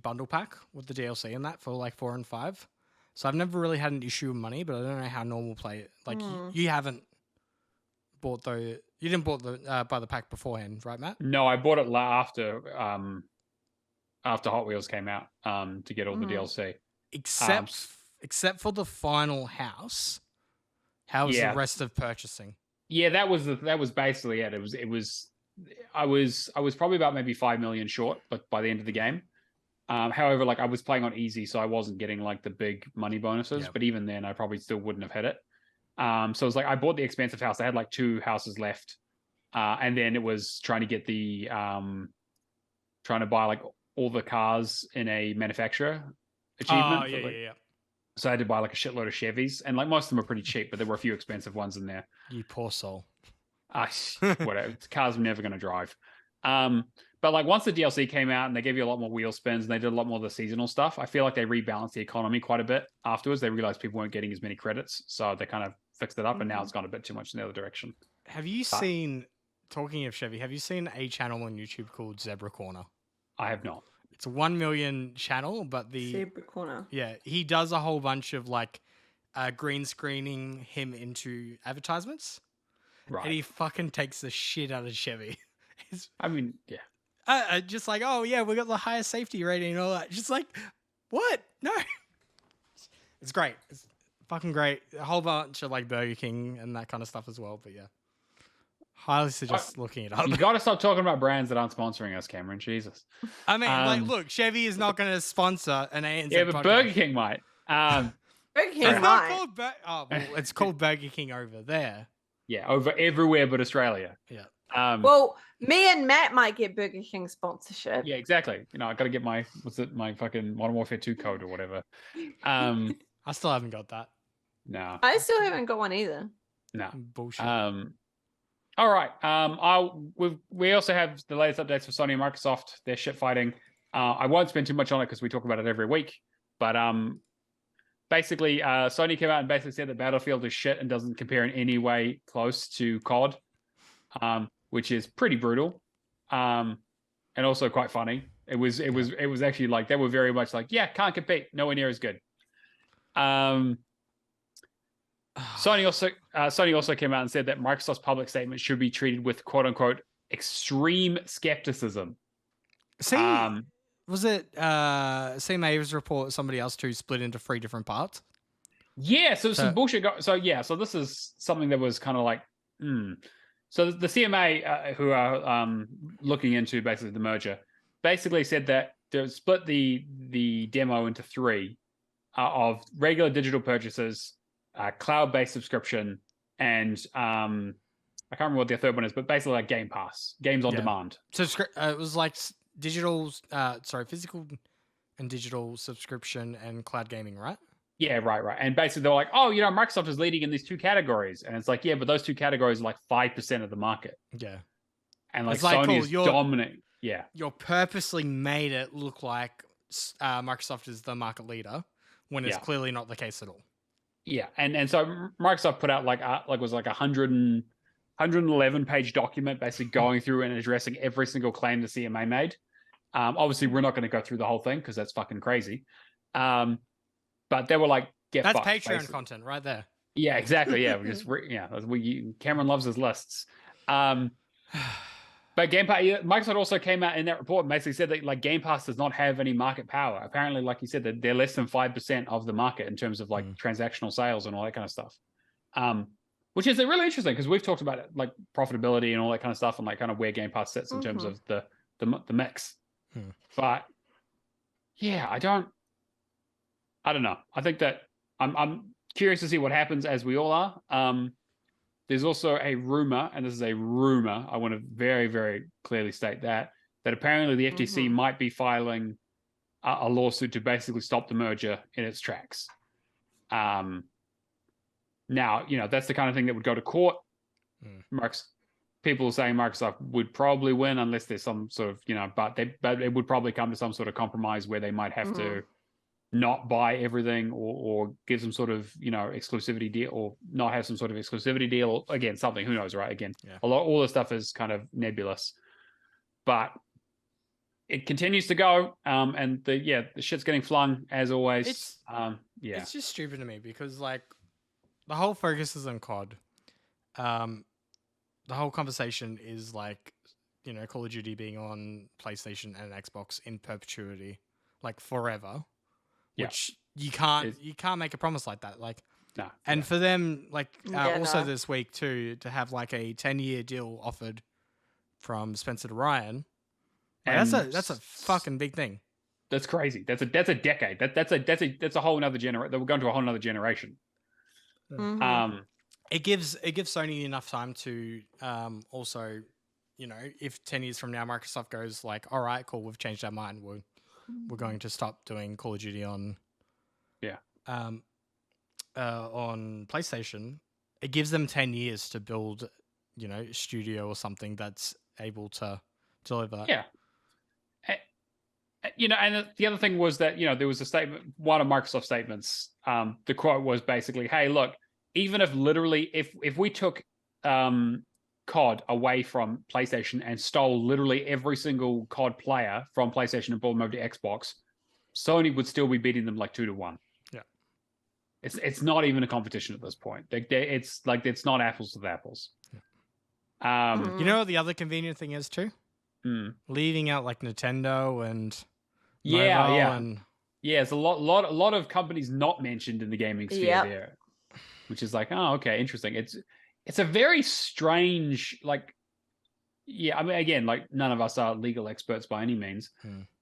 bundle pack with the DLC and that for like 4 and 5. So I've never really had an issue with money, but I don't know how normal play. Like you haven't bought you didn't buy the pack beforehand, right, Matt? No, I bought it after Hot Wheels came out to get all the DLC. Except for the final house. How was the rest of purchasing? Yeah, that was basically it. I was probably about maybe 5 million short, but by the end of the game. However, like I was playing on easy, so I wasn't getting like the big money bonuses. Yep. But even then, I probably still wouldn't have hit it. So it was like I bought the expensive house. I had like 2 houses left, and then it was trying to get the trying to buy like all the cars in a manufacturer achievement. Oh yeah. So I had to buy like a shitload of Chevys, and like most of them are pretty cheap, but there were a few expensive ones in there. You poor soul. Whatever. Cars I'm never going to drive. But like once the DLC came out and they gave you a lot more wheel spins and they did a lot more of the seasonal stuff, I feel like they rebalanced the economy quite a bit afterwards. They realized people weren't getting as many credits, so they kind of fixed it up, and now it's gone a bit too much in the other direction. Have you seen, talking of Chevy, have you seen a channel on YouTube called Zebra Corner? I have not. It's a 1 million channel, but Zebra Corner. Yeah, he does a whole bunch of like green screening him into advertisements. Right. And he fucking takes the shit out of Chevy. I mean, yeah. Just like, oh yeah, we got the highest safety rating and all that. Just like, what? No. It's great. It's fucking great. A whole bunch of like Burger King and that kind of stuff as well. But yeah, highly suggest looking it up. You got to stop talking about brands that aren't sponsoring us, Cameron. Jesus. I mean, like, look, Chevy is not going to sponsor an ANZ Yeah, but podcast. Burger King might. Burger King it's might. not called it's called Burger King over there. Yeah, over everywhere but Australia. Yeah. Well, me and Matt might get Burger King sponsorship. Yeah, exactly. You know, I got to get my fucking Modern Warfare 2 code or whatever. I still haven't got that. No. I still haven't got one either. No. Bullshit. All right. We also have the latest updates for Sony and Microsoft. They're shit fighting. I won't spend too much on it because we talk about it every week. But basically, Sony came out and basically said that Battlefield is shit and doesn't compare in any way close to COD, which is pretty brutal, and also quite funny. It was actually like they were very much like, yeah, can't compete, nowhere near as good. Sony also came out and said that Microsoft's public statement should be treated with quote unquote extreme skepticism. Was it CMA's report somebody else too split into 3 different parts? Yeah, so some bullshit. So this is something that was kind of like, So the CMA who are looking into basically the merger basically said that they split the demo into 3 of regular digital purchases, cloud-based subscrition, and I can't remember what the third one is, but basically like Game Pass, games on demand. So it was like physical and digital subscription and cloud gaming, right? Yeah, right. And basically they're like, oh, Microsoft is leading in these 2 categories. And it's like, yeah, but those 2 categories are like 5% of the market. Yeah. And like Sony is dominant. Yeah. You're purposely made it look like Microsoft is the market leader when it's clearly not the case at all. Yeah. And so Microsoft put out like was like 111 page document basically going through and addressing every single claim the CMA made. Obviously we're not going to go through the whole thing because that's fucking crazy. But they were like, that's fucked, Patreon basically. Content right there. Yeah, exactly. Yeah, Cameron loves his lists. But Game Pass, Microsoft also came out in that report and basically said that like Game Pass does not have any market power. Apparently, like you said, that they're less than 5% of the market in terms of like transactional sales and all that kind of stuff. Which is really interesting because we've talked about it, like profitability and all that kind of stuff and like kind of where Game Pass sits in terms of the mix. But yeah, I don't know. I think that I'm curious to see what happens as we all are. there's also a rumor, and this is a rumor. I want to very, very clearly state that apparently the FTC might be filing a lawsuit to basically stop the merger in its tracks. Now, that's the kind of thing that would go to court. People are saying Microsoft would probably win unless there's some sort of, but it would probably come to some sort of compromise where they might have to not buy everything or give some sort of, exclusivity deal, or not have some sort of exclusivity deal. Again, something, who knows, right? Again, all the stuff is kind of nebulous, but it continues to go. And the shit's getting flung as always. It's just stupid to me because like the whole focus is on COD. The whole conversation is like, Call of Duty being on PlayStation and Xbox in perpetuity, like forever. Which you can't make a promise like that. Like, no. And for them, like, also this week too, to have like a 10-year deal offered from Spencer to Ryan, like, that's a fucking big thing. That's crazy. That's a decade. That's a whole another generation. We're going to a whole another generation. It gives Sony enough time to also, if 10 years from now Microsoft goes like, all right, cool, we've changed our mind, we're going to stop doing Call of Duty on on PlayStation. It gives them 10 years to build, a studio or something that's able to deliver that. Yeah. And the other thing was that, there was a statement, one of Microsoft's statements, the quote was basically, hey, look, even if literally, if we took COD away from PlayStation and stole literally every single COD player from PlayStation and brought them over to Xbox, Sony would still be beating them like 2-1. Yeah, it's not even a competition at this point. It's not apples with apples. Yeah. You know what the other convenient thing is too? Leaving out like Nintendo and there's a lot of companies not mentioned in the gaming sphere there, which is like, oh, okay, interesting. It's a very strange, like, I mean, again, like none of us are legal experts by any means.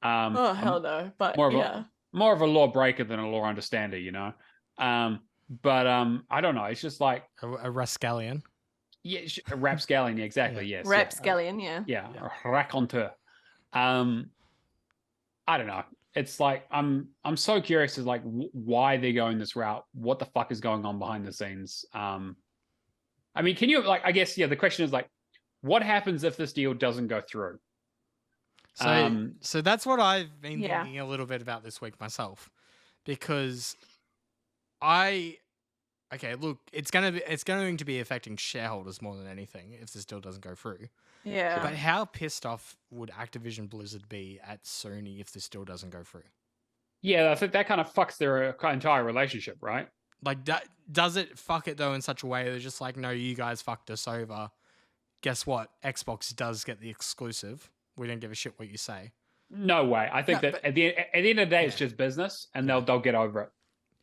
Hell no, but more of a law breaker than a law understander, but I don't know. It's just like a rascallion. Yeah, a rapscallion, exactly. Yes, rapscallion, yeah, a raconteur. I don't know. It's like I'm so curious as like why they're going this route. What the fuck is going on behind the scenes? I mean, can you I guess the question is like, what happens if this deal doesn't go through? So that's what I've been thinking a little bit about this week myself, because look, it's going to be affecting shareholders more than anything if this deal doesn't go through. Yeah. But how pissed off would Activision Blizzard be at Sony if this deal doesn't go through? Yeah, I think that kind of fucks their entire relationship, right? Like, does it fuck it though in such a way they're just like, no, you guys fucked us over. Guess what? Xbox does get the exclusive. We don't give a shit what you say. No way. I think at the end of the day, it's just business, and they'll get over it.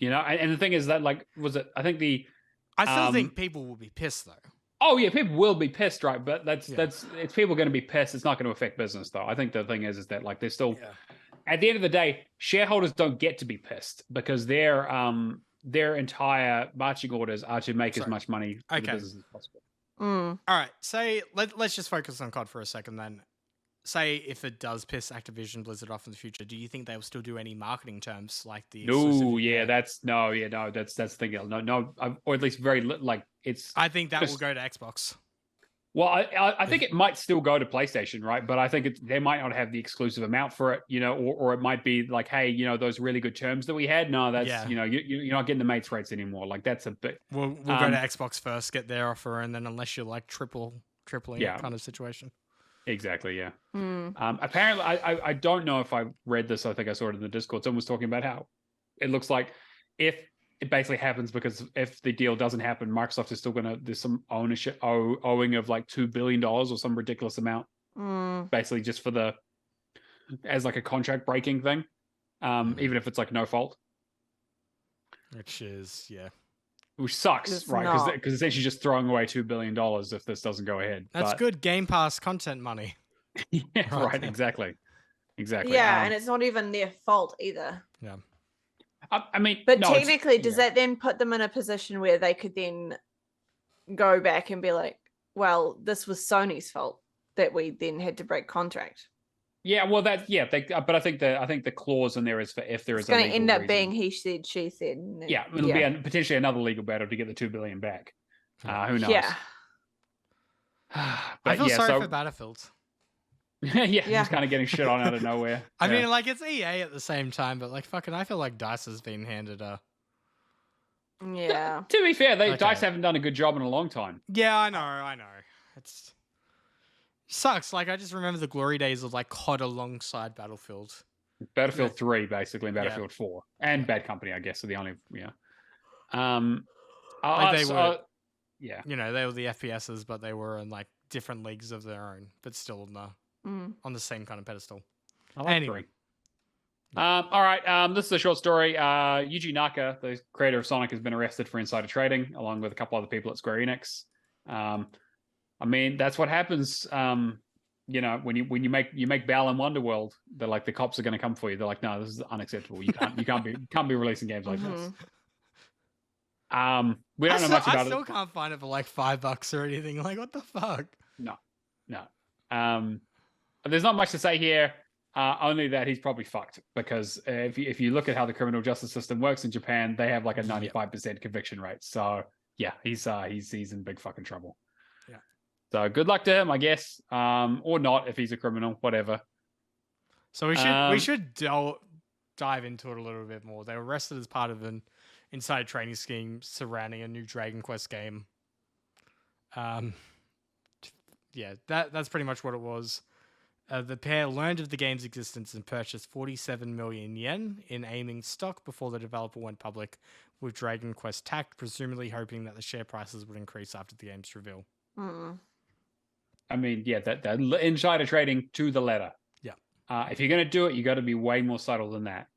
And the thing is that, like, I still think people will be pissed though. Oh yeah, people will be pissed, right? But it's people going to be pissed. It's not going to affect business though. I think the thing is that like they're still at the end of the day, shareholders don't get to be pissed because their entire marching orders are to make as much money for the business as possible. All right, let's just focus on COD for a second then. Say if it does piss Activision Blizzard off in the future, do you think they will still do any marketing terms like the? No, that's the thing. No, or at least very like it's. I think that will go to Xbox. Well, I think it might still go to PlayStation, right? But I think they might not have the exclusive amount for it, or it might be like, hey, those really good terms that we had. No, that's you're not getting the mates rates anymore. Like that's a bit. We'll go to Xbox first, get their offer, and then unless you're like tripling kind of situation. Exactly, yeah. Apparently, I don't know if I read this. I think I saw it in the Discord. Someone was talking about how it looks like if it basically happens, because if the deal doesn't happen, Microsoft is still there's some ownership owing of like $2 billion or some ridiculous amount, basically just as like a contract breaking thing, even if it's like no fault. Which sucks, right? Because essentially just throwing away $2 billion if this doesn't go ahead. That's good Game Pass content money. Yeah, right. Exactly. Yeah, and it's not even their fault either. Yeah. But technically, does that then put them in a position where they could then go back and be like, well, this was Sony's fault that we then had to break contract. Yeah, well, but I think the clause in there is for if there It's is a going to legal end up reason. being he said, she said. Yeah, it'll be potentially another legal battle to get the $2 billion back. Who knows? Yeah. I feel sorry for Battlefield. yeah, just kind of getting shit on out of nowhere. I mean, like, it's EA at the same time, but like, fucking, I feel like DICE has been handed a. Yeah. To be fair, DICE haven't done a good job in a long time. Yeah, I know. It's sucks. Like, I just remember the glory days of like COD alongside Battlefield. Battlefield 3, basically, and Battlefield 4, and Bad Company, I guess, are the only Like they were, yeah, you know, they were the FPSs, but they were in like different leagues of their own, but still on the same kind of pedestal. I like 3. All right, this is a short story. Yuji Naka, the creator of Sonic, has been arrested for insider trading, along with a couple other people at Square Enix. I mean, that's what happens. You know, when you make Baal and Wonderworld, they're like, the cops are going to come for you. They're like, no, this is unacceptable. You can't be releasing games like this. We don't know much about it. I still can't find it for like $5 or anything. Like, what the fuck? No. There's not much to say here. Only that he's probably fucked, because if you look at how the criminal justice system works in Japan, they have like a 95% conviction rate. So yeah, he's in big fucking trouble. Yeah. So good luck to him, I guess, or not if he's a criminal, whatever. So we should dive into it a little bit more. They were arrested as part of an inside training scheme surrounding a new Dragon Quest game. Yeah, that's pretty much what it was. The pair learned of the game's existence and purchased 47 million yen in aiming stock before the developer went public with Dragon Quest tacked, presumably hoping that the share prices would increase after the game's reveal. I mean, yeah, that insider trading to the letter. Yeah. If you're going to do it, you got to be way more subtle than that.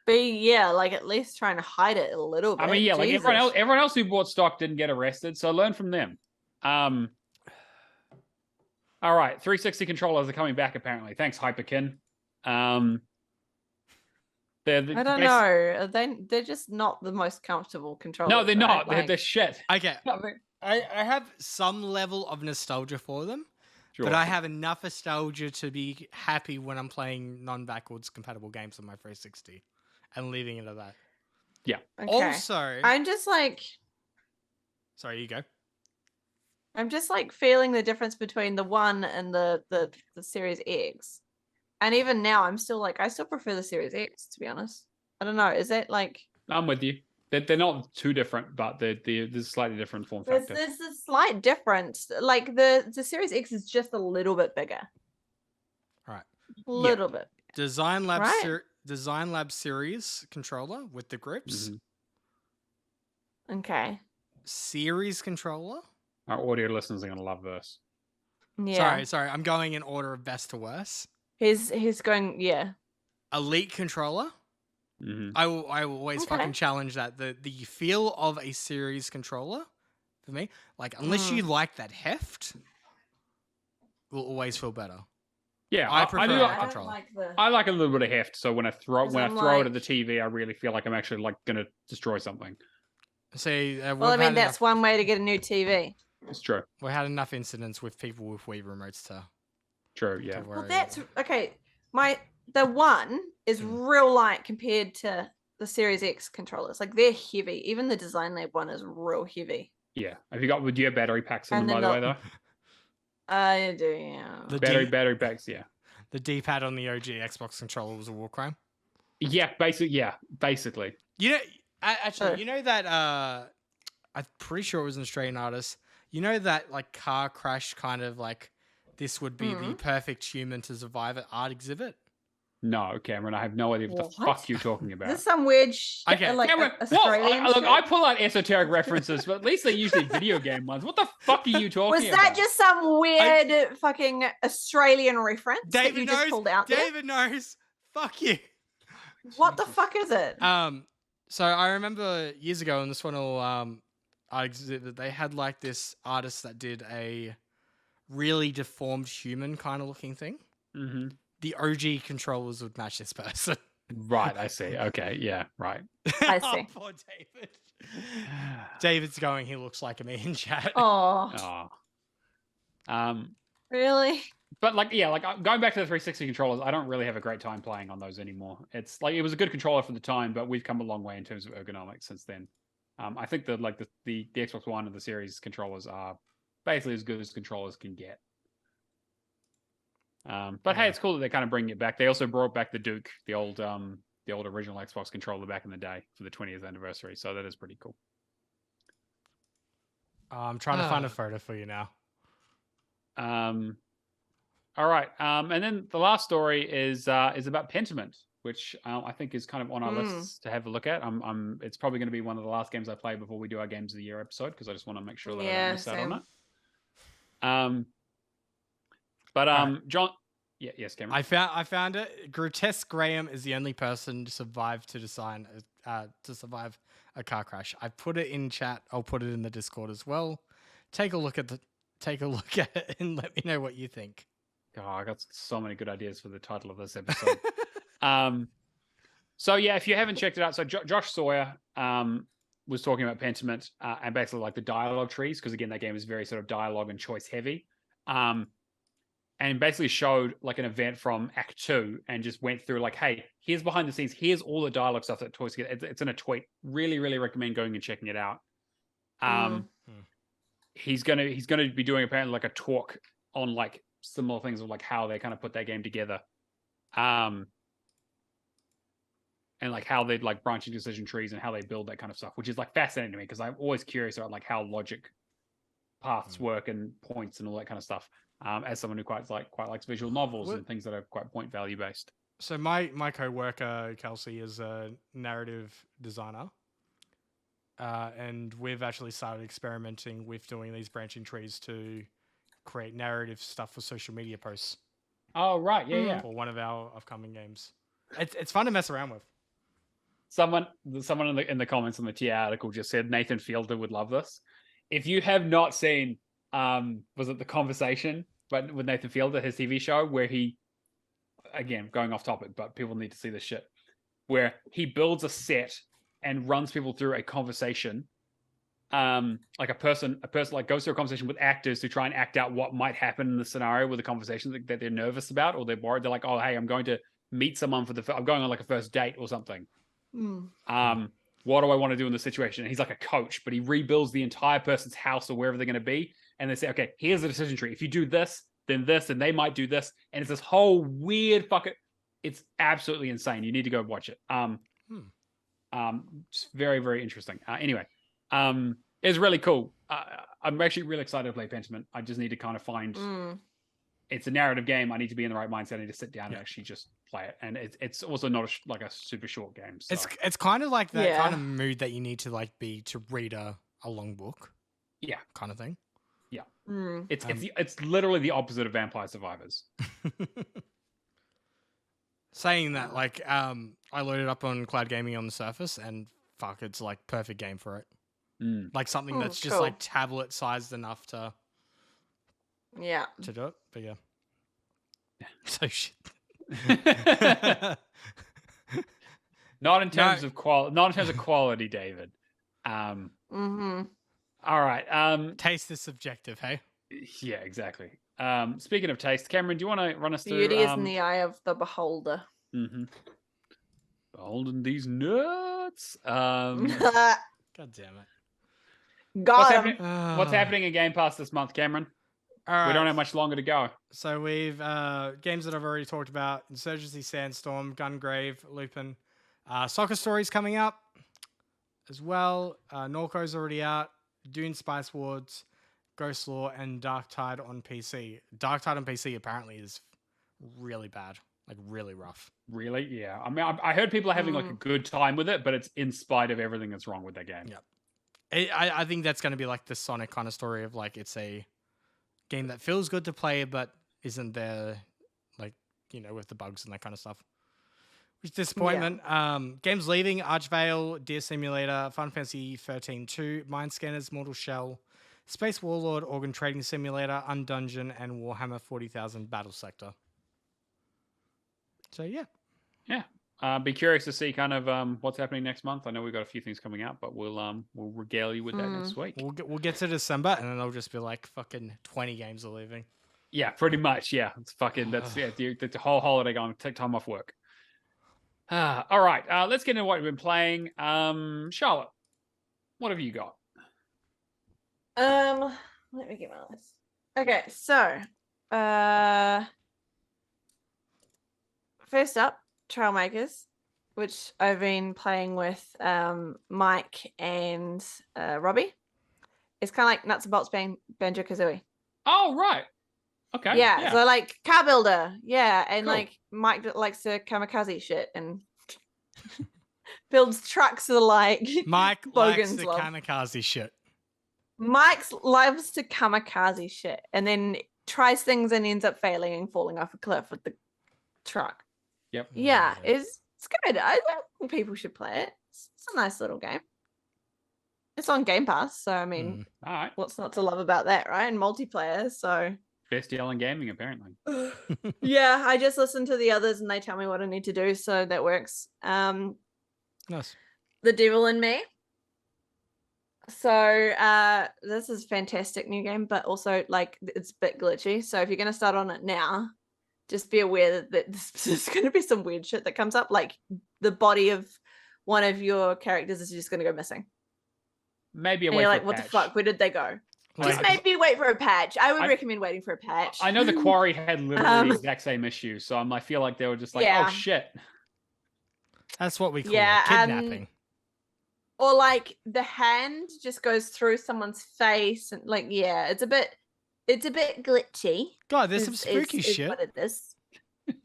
Like at least trying to hide it a little bit. I mean, yeah, like everyone else who bought stock didn't get arrested, so learn from them. All right, 360 controllers are coming back apparently. Thanks, Hyperkin. I don't know. They're just not the most comfortable controllers. No, they're not. Like... They're shit. Okay, I have some level of nostalgia for them, but I have enough nostalgia to be happy when I'm playing non-backwards compatible games on my 360 and leaving it at that. Yeah. Okay. Also, I'm just like... Sorry, you go. I'm just like feeling the difference between the One and the Series X. And even now, I'm still like, I still prefer the Series X, to be honest. I don't know. Is that like... I'm with you. They're not too different, but there's a slightly different form factor. There's a slight difference. Like the Series X is just a little bit bigger. All right. A little bit. Design Lab Series controller with the grips. Mm-hmm. Okay. Series controller. Our audio listeners are going to love this. Yeah. Sorry. I'm going in order of best to worst. He's going, yeah. Elite controller. Mm-hmm. I will always fucking challenge that. The feel of a series controller, for me, like, unless you like that heft, will always feel better. Yeah, I prefer that controller. I like a little bit of heft, so when I throw it at the TV, I really feel like I'm actually like going to destroy something. See, well, I mean, that's one way to get a new TV. It's true. We had enough incidents with people with Wii remotes to... True, yeah. Well, that's... Okay, the One is real light compared to the Series X controllers. Like, they're heavy. Even the Design Lab one is real heavy. Yeah. Do you have battery packs in them, by the way, though? I do, yeah. The battery packs, yeah. The D-pad on the OG Xbox controller was a war crime? Yeah, basically. You know... Actually, you know that, I'm pretty sure it was an Australian artist. You know that, like, car crash kind of, like, this would be the perfect human to survive it art exhibit? No, Cameron, I have no idea what the fuck you're talking about. This is some weird okay. like, Cameron, Australian look, I pull out esoteric references, but at least they're usually video game ones. What the fuck are you talking about? Was that just some weird fucking Australian reference that you just pulled out there? David knows. Fuck you. What the fuck is it? So I remember years ago in this one art exhibit, they had like this artist that did a really deformed human kind of looking thing. Mm-hmm. The OG controllers would match this person. Right, I see. Okay, yeah, right. I Oh, see. poor David. David's going, he looks like me in chat. Oh, really? But like, yeah, like going back to the 360 controllers, I don't really have a great time playing on those anymore. It's like it was a good controller for the time, but we've come a long way in terms of ergonomics since then. I think the Xbox One and the Series controllers are basically as good as controllers can get. But hey, it's cool that they're kind of bringing it back. They also brought back the Duke, the old original Xbox controller back in the day for the 20th anniversary. So that is pretty cool. I'm trying to find a photo for you now. All right. And then the last story is about Pentiment, which I think is kind of on our lists to have a look at. It's probably going to be one of the last games I play before we do our Games of the Year episode because I just want to make sure that I don't miss out on it. John, yes, Cameron. I found it. Grotesque Graham is the only person to survive a car crash. I put it in chat. I'll put it in the Discord as well. Take a look at it and let me know what you think. Oh, I got so many good ideas for the title of this episode. So yeah, if you haven't checked it out, so Josh Sawyer was talking about Pentiment and basically like the dialogue trees, because again, that game is very sort of dialogue and choice heavy. And basically showed like an event from Act 2 and just went through like, hey, here's behind the scenes, here's all the dialogue stuff that toys get. It's in a tweet. Really, really recommend going and checking it out. He's gonna be doing apparently like a talk on like similar things of like how they kind of put that game together. And like how they like branching decision trees and how they build that kind of stuff, which is like fascinating to me because I'm always curious about like how logic paths work and points and all that kind of stuff. As someone who quite likes visual novels and things that are quite point value based. So my co-worker Kelsey is a narrative designer, and we've actually started experimenting with doing these branching trees to create narrative stuff for social media posts. Oh right, yeah. For one of our upcoming games, it's fun to mess around with. Someone in the comments on the TIA article just said Nathan Fielder would love this. If you have not seen, was it The Conversation, but with Nathan Fielder, his TV show, where he, again, going off topic, but people need to see this shit, where he builds a set and runs people through a conversation, like a person like goes through a conversation with actors to try and act out what might happen in the scenario with the conversation that they're nervous about or they're worried. They're like, oh, hey, I'm going to meet someone I'm going on like a first date or something. What do I want to do in this situation? And he's like a coach, but he rebuilds the entire person's house or wherever they're going to be. And they say, okay, here's the decision tree. If you do this, and they might do this. And it's this whole weird it's absolutely insane. You need to go watch it. It's very, very interesting. Anyway, it's really cool. I'm actually really excited to play Pentiment. I just need to kind of find, it's a narrative game. I need to be in the right mindset. I need to sit down and actually just play it. And it's also not like a super short game. So. It's kind of like that kind of mood that you need to like be to read a long book. Yeah. Kind of thing. Yeah. It's literally the opposite of Vampire Survivors. Saying that, like, I loaded up on cloud gaming on the Surface and fuck, it's like perfect game for it. Like something that's just like tablet sized enough to do it. But yeah. So shit. Not in terms of quality, David. All right. Taste is subjective, hey? Yeah, exactly. Speaking of taste, Cameron, do you want to run us through? Beauty is in the eye of the beholder. Beholding these nuts. God damn it. What's happening in Game Pass this month, Cameron? All right. We don't have much longer to go. So we've games that I've already talked about: Insurgency, Sandstorm, Gungrave, Lupin. Soccer Story's coming up as well. Norco's already out. Dune Spice Wars, Ghost Lore, and Dark Tide on PC. Dark Tide on PC apparently is really bad, like really rough. Really? Yeah. I mean, I heard people are having like a good time with it, but it's in spite of everything that's wrong with that game. Yeah. I think that's going to be like the Sonic kind of story of like it's a game that feels good to play, but isn't there, like, you know, with the bugs and that kind of stuff. Which is disappointment. Yeah. Games leaving: Archvale, Deer Simulator, Final Fantasy 13-2, Mind Scanners, Mortal Shell, Space Warlord, Organ Trading Simulator, Undungeon, and Warhammer 40,000 Battle Sector. So yeah. Be curious to see kind of what's happening next month. I know we've got a few things coming out, but we'll regale you with that next week. We'll get to December, and then I'll just be like, fucking 20 games are leaving. Yeah, pretty much. Yeah, it's fucking. That's the whole holiday going. Take time off work. All right. Let's get into what we've been playing. Charlotte, what have you got? Let me get my list. Okay, so first up, Trailmakers, which I've been playing with Mike and Robbie. It's kind of like Nuts and Bolts Banjo-Kazooie. Oh, right. Okay. Yeah, so like car builder. Yeah, and Cool. like Mike likes to kamikaze shit and builds trucks that are like Mike likes Bogans the love. kamikaze shit. Mike loves to kamikaze shit and then tries things and ends up failing and falling off a cliff with the truck. Yep. Yeah, it's good. I think people should play it. It's a nice little game. It's on Game Pass, so I mean, All right. what's not to love about that, right? And multiplayer, so Best deal in gaming, apparently. yeah, I just listen to the others and they tell me what I need to do, so that works. Nice. The Devil in Me. So this is a fantastic new game, but also like it's a bit glitchy. So if you're gonna start on it now, just be aware that there's gonna be some weird shit that comes up. Like the body of one of your characters is just gonna go missing. Maybe a And wait you're for like, a what the patch. fuck? Where did they go? Just Like, maybe wait for a patch. I would I- recommend waiting for a patch. I know the Quarry had literally the Um, exact same issue, so I feel like they were just like, Yeah. oh shit. that's what we call Yeah, it, kidnapping. Or like the hand just goes through someone's face and like it's a bit glitchy. God, there's some is- spooky is shit. what it is.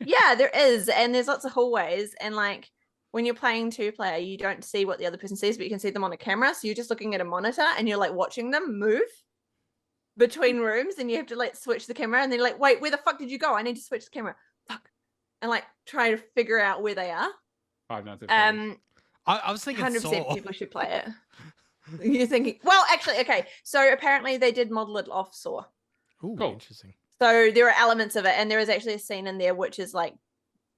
Yeah, there is, and there's lots of hallways, and like when you're playing 2-player, you don't see what the other person sees, but you can see them on a camera. So you're just looking at a monitor and you're like watching them move between rooms, and you have to like switch the camera, and then you're like, wait, where the fuck did you go? I need to switch the camera. Fuck, and like try to figure out where they are. 5 Nights at Freddy's. I was thinking 100% Saw. people should play it. You're thinking, well, actually, okay. So apparently they did model it off Saw. Ooh, Cool. interesting. So there are elements of it, and there is actually a scene in there which is like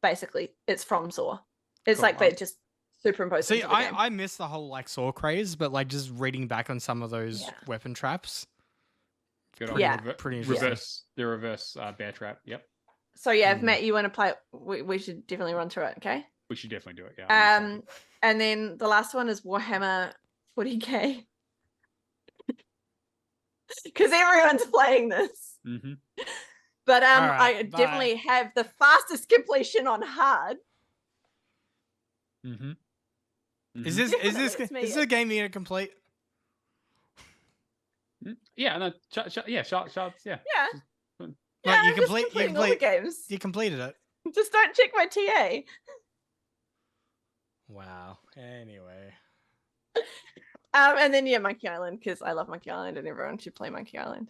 basically it's from Saw. It's Cool. like they just superimposed. See, into the game. I miss the whole like Saw craze, but like just reading back on some of those Yeah. weapon traps. Good old Yeah. Pretty interesting. reverse bear trap. Yep. So yeah, if Mm. Matt, you want to play, we should definitely run through it. Okay. We should definitely do it. Yeah. I'm excited. And then the last one is Warhammer 40k, because everyone's playing this. Mhm. But All I right, bye. definitely have the fastest completion on hard. Mhm. Is Mhm. this is this That's me. is this a game you need to complete? Yeah. No. Shots. Yeah. Yeah. Like, Yeah, you I'm just complete you completing all the complete games. you completed it. Just don't check my TA. Wow. Anyway. And then Monkey Island, because I love Monkey Island and everyone should play Monkey Island.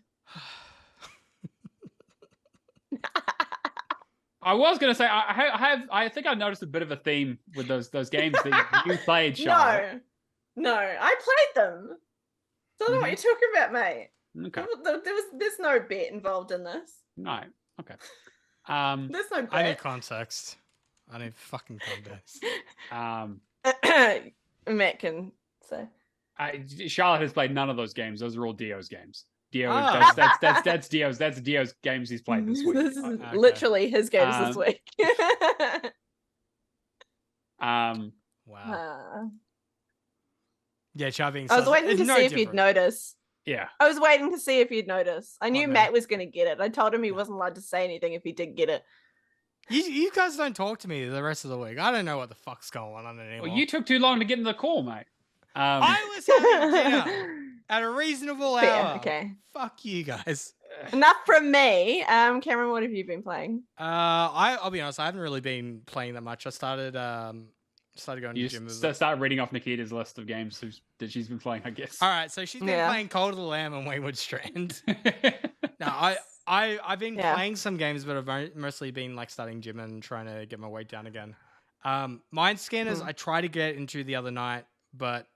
I was gonna say I think I noticed a bit of a theme with those games that you played, Charlotte. No, I played them. Don't know what you're talking about, mate. Okay. There's no bet involved in this. No. Okay. There's no I need bet. context. I need fucking context. Matt can say. Charlotte has played none of those games. Those are all Dio's games. Dio. Ah. That's Dio's. That's Dio's games he's played this week. This is Okay. literally his games this week. Um. Wow. Yeah, Char being I was sus- waiting it's to no see if you'd different. notice. Yeah. I was waiting to see if you'd notice. I knew no. Matt was going to get it. I told him he wasn't allowed to say anything if he did get it. You guys don't talk to me the rest of the week. I don't know what the fuck's going on anymore. Well, you took too long to get in the call, mate. I was having dinner at a reasonable Fair, hour. okay. Fuck you guys. Enough from me. Cameron, what have you been playing? I'll be honest. I haven't really been playing that much. I started going to You the gym. start reading off Nikita's list of games that she's been playing, I guess. All right, so she's been Yeah. playing Cult of the Lamb and Wayward Strand. No, I've been Yeah. playing some games, but I've mostly been like starting gym and trying to get my weight down again. Mind Scanners, I tried to get into the other night, but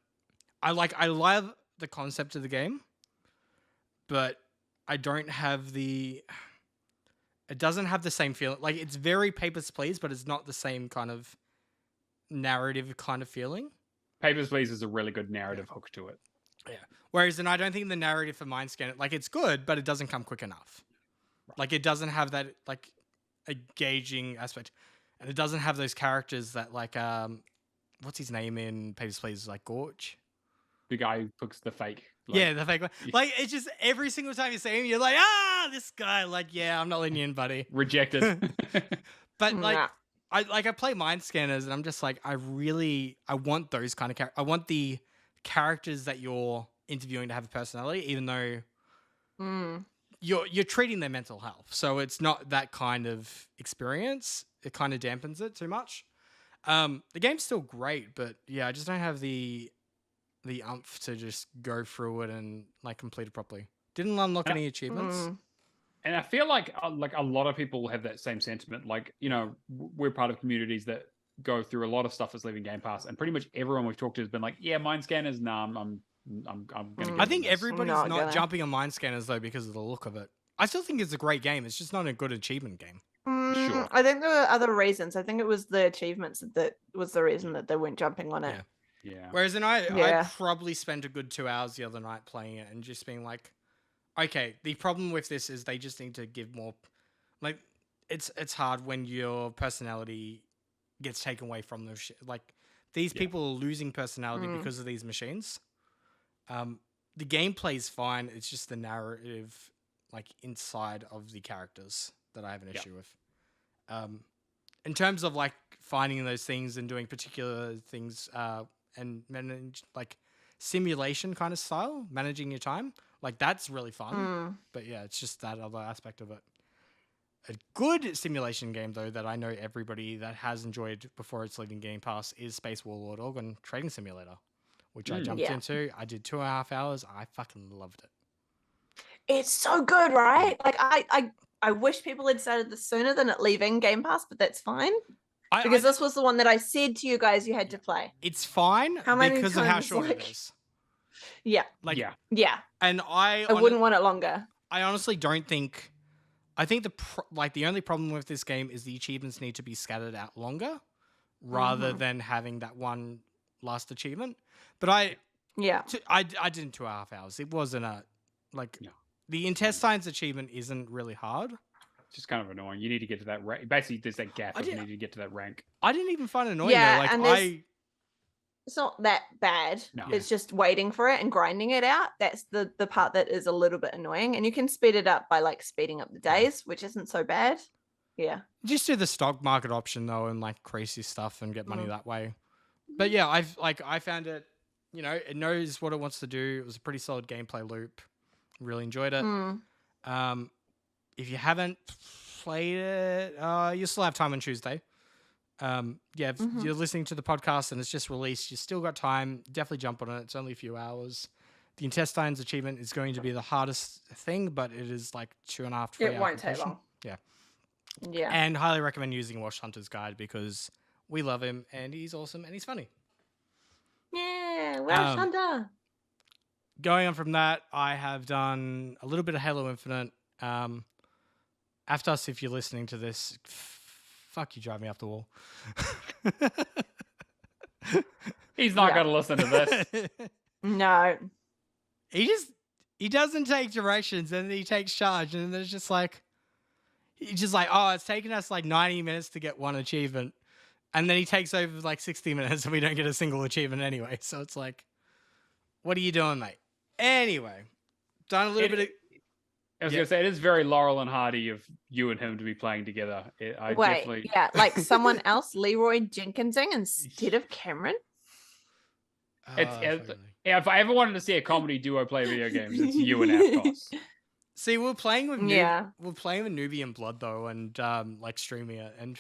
I love the concept of the game, but I don't have it doesn't have the same feeling. Like it's very Papers, Please, but it's not the same kind of narrative kind of feeling. Papers, Please is a really good narrative hook to it. Yeah. Whereas, then I don't think the narrative for Mindscan, like, it's good, but it doesn't come quick enough. Right. Like, it doesn't have that, like, engaging aspect. And it doesn't have those characters that, like, what's his name in Papers, Please? Like, Gorge? The guy who cooks the fake. Like, the fake one. Like, it's just every single time you see him, you're like, this guy. Like, yeah, I'm not letting you in, buddy. Rejected. But, like, I play Mind Scanners, and I'm just like, I want those kind of characters. I want the characters that you're interviewing to have a personality, even though you're treating their mental health. So it's not that kind of experience. It kind of dampens it too much. The game's still great, but yeah, I just don't have the umph to just go through it and like complete it properly. Didn't unlock any achievements. And I feel like a lot of people have that same sentiment. Like, you know, we're part of communities that go through a lot of stuff that's leaving Game Pass, and pretty much everyone we've talked to has been like, "Yeah, Mind Scanners, nah, I'm gonna." I think everybody's not jumping on Mind Scanners though because of the look of it. I still think it's a great game. It's just not a good achievement game. Sure. I think there were other reasons. I think it was the achievements that was the reason that they weren't jumping on it. Yeah. Whereas I probably spent a good 2 hours the other night playing it and just being like, okay, the problem with this is they just need to give more. Like, it's hard when your personality gets taken away from the like these people are losing personality because of these machines. The gameplay's fine. It's just the narrative, like inside of the characters, that I have an issue with. In terms of like finding those things and doing particular things, and manage like simulation kind of style, managing your time, like that's really fun. But yeah, it's just that other aspect of it. A good simulation game though that I know everybody that has enjoyed before it's leaving Game Pass is Space Warlord Organ Trading Simulator, which I jumped into. I did 2.5 hours. I fucking loved it. It's so good, right? Like I wish people had started this sooner than it leaving Game Pass, but that's fine. Because this was the one that I said to you guys you had to play. It's fine because of how short it is. Yeah. Yeah. And I wouldn't want it longer. I honestly don't think. I think the only problem with this game is the achievements need to be scattered out longer, rather than having that one last achievement. But I did in 2.5 hours. It wasn't the intestines achievement isn't really hard. It's just kind of annoying. You need to get to that rank. Basically, there's that gap. You need to get to that rank. I didn't even find it annoying. It's not that bad. No. It's just waiting for it and grinding it out. That's the part that is a little bit annoying. And you can speed it up by like speeding up the days, which isn't so bad. Yeah. Just do the stock market option though, and like crazy stuff and get money that way. But yeah, I found it. You know, it knows what it wants to do. It was a pretty solid gameplay loop. Really enjoyed it. If you haven't played it, you still have time on Tuesday. If you're listening to the podcast and it's just released, you still got time. Definitely jump on it. It's only a few hours. The intestines achievement is going to be the hardest thing, but it is like 2.5 to 3 hours. It won't take long. Yeah. And highly recommend using Wash Hunter's Guide because we love him and he's awesome and he's funny. Yeah, Wash Hunter. Going on from that, I have done a little bit of Halo Infinite. Aftos, if you're listening to this, fuck you, drive me up the wall. He's not going to listen to this. No. He doesn't take directions and then he takes charge and then it's just like, he's just like, oh, it's taken us like 90 minutes to get one achievement. And then he takes over like 60 minutes and we don't get a single achievement anyway. So it's like, what are you doing, mate? Anyway, done a little bit of... I was going to say, it is very Laurel and Hardy of you and him to be playing together. Like someone else, Leroy Jenkinsing instead of Cameron? If I ever wanted to see a comedy duo play video games, it's you and Aftos. See, we're playing with Newbie and Blood though, and like streaming it, and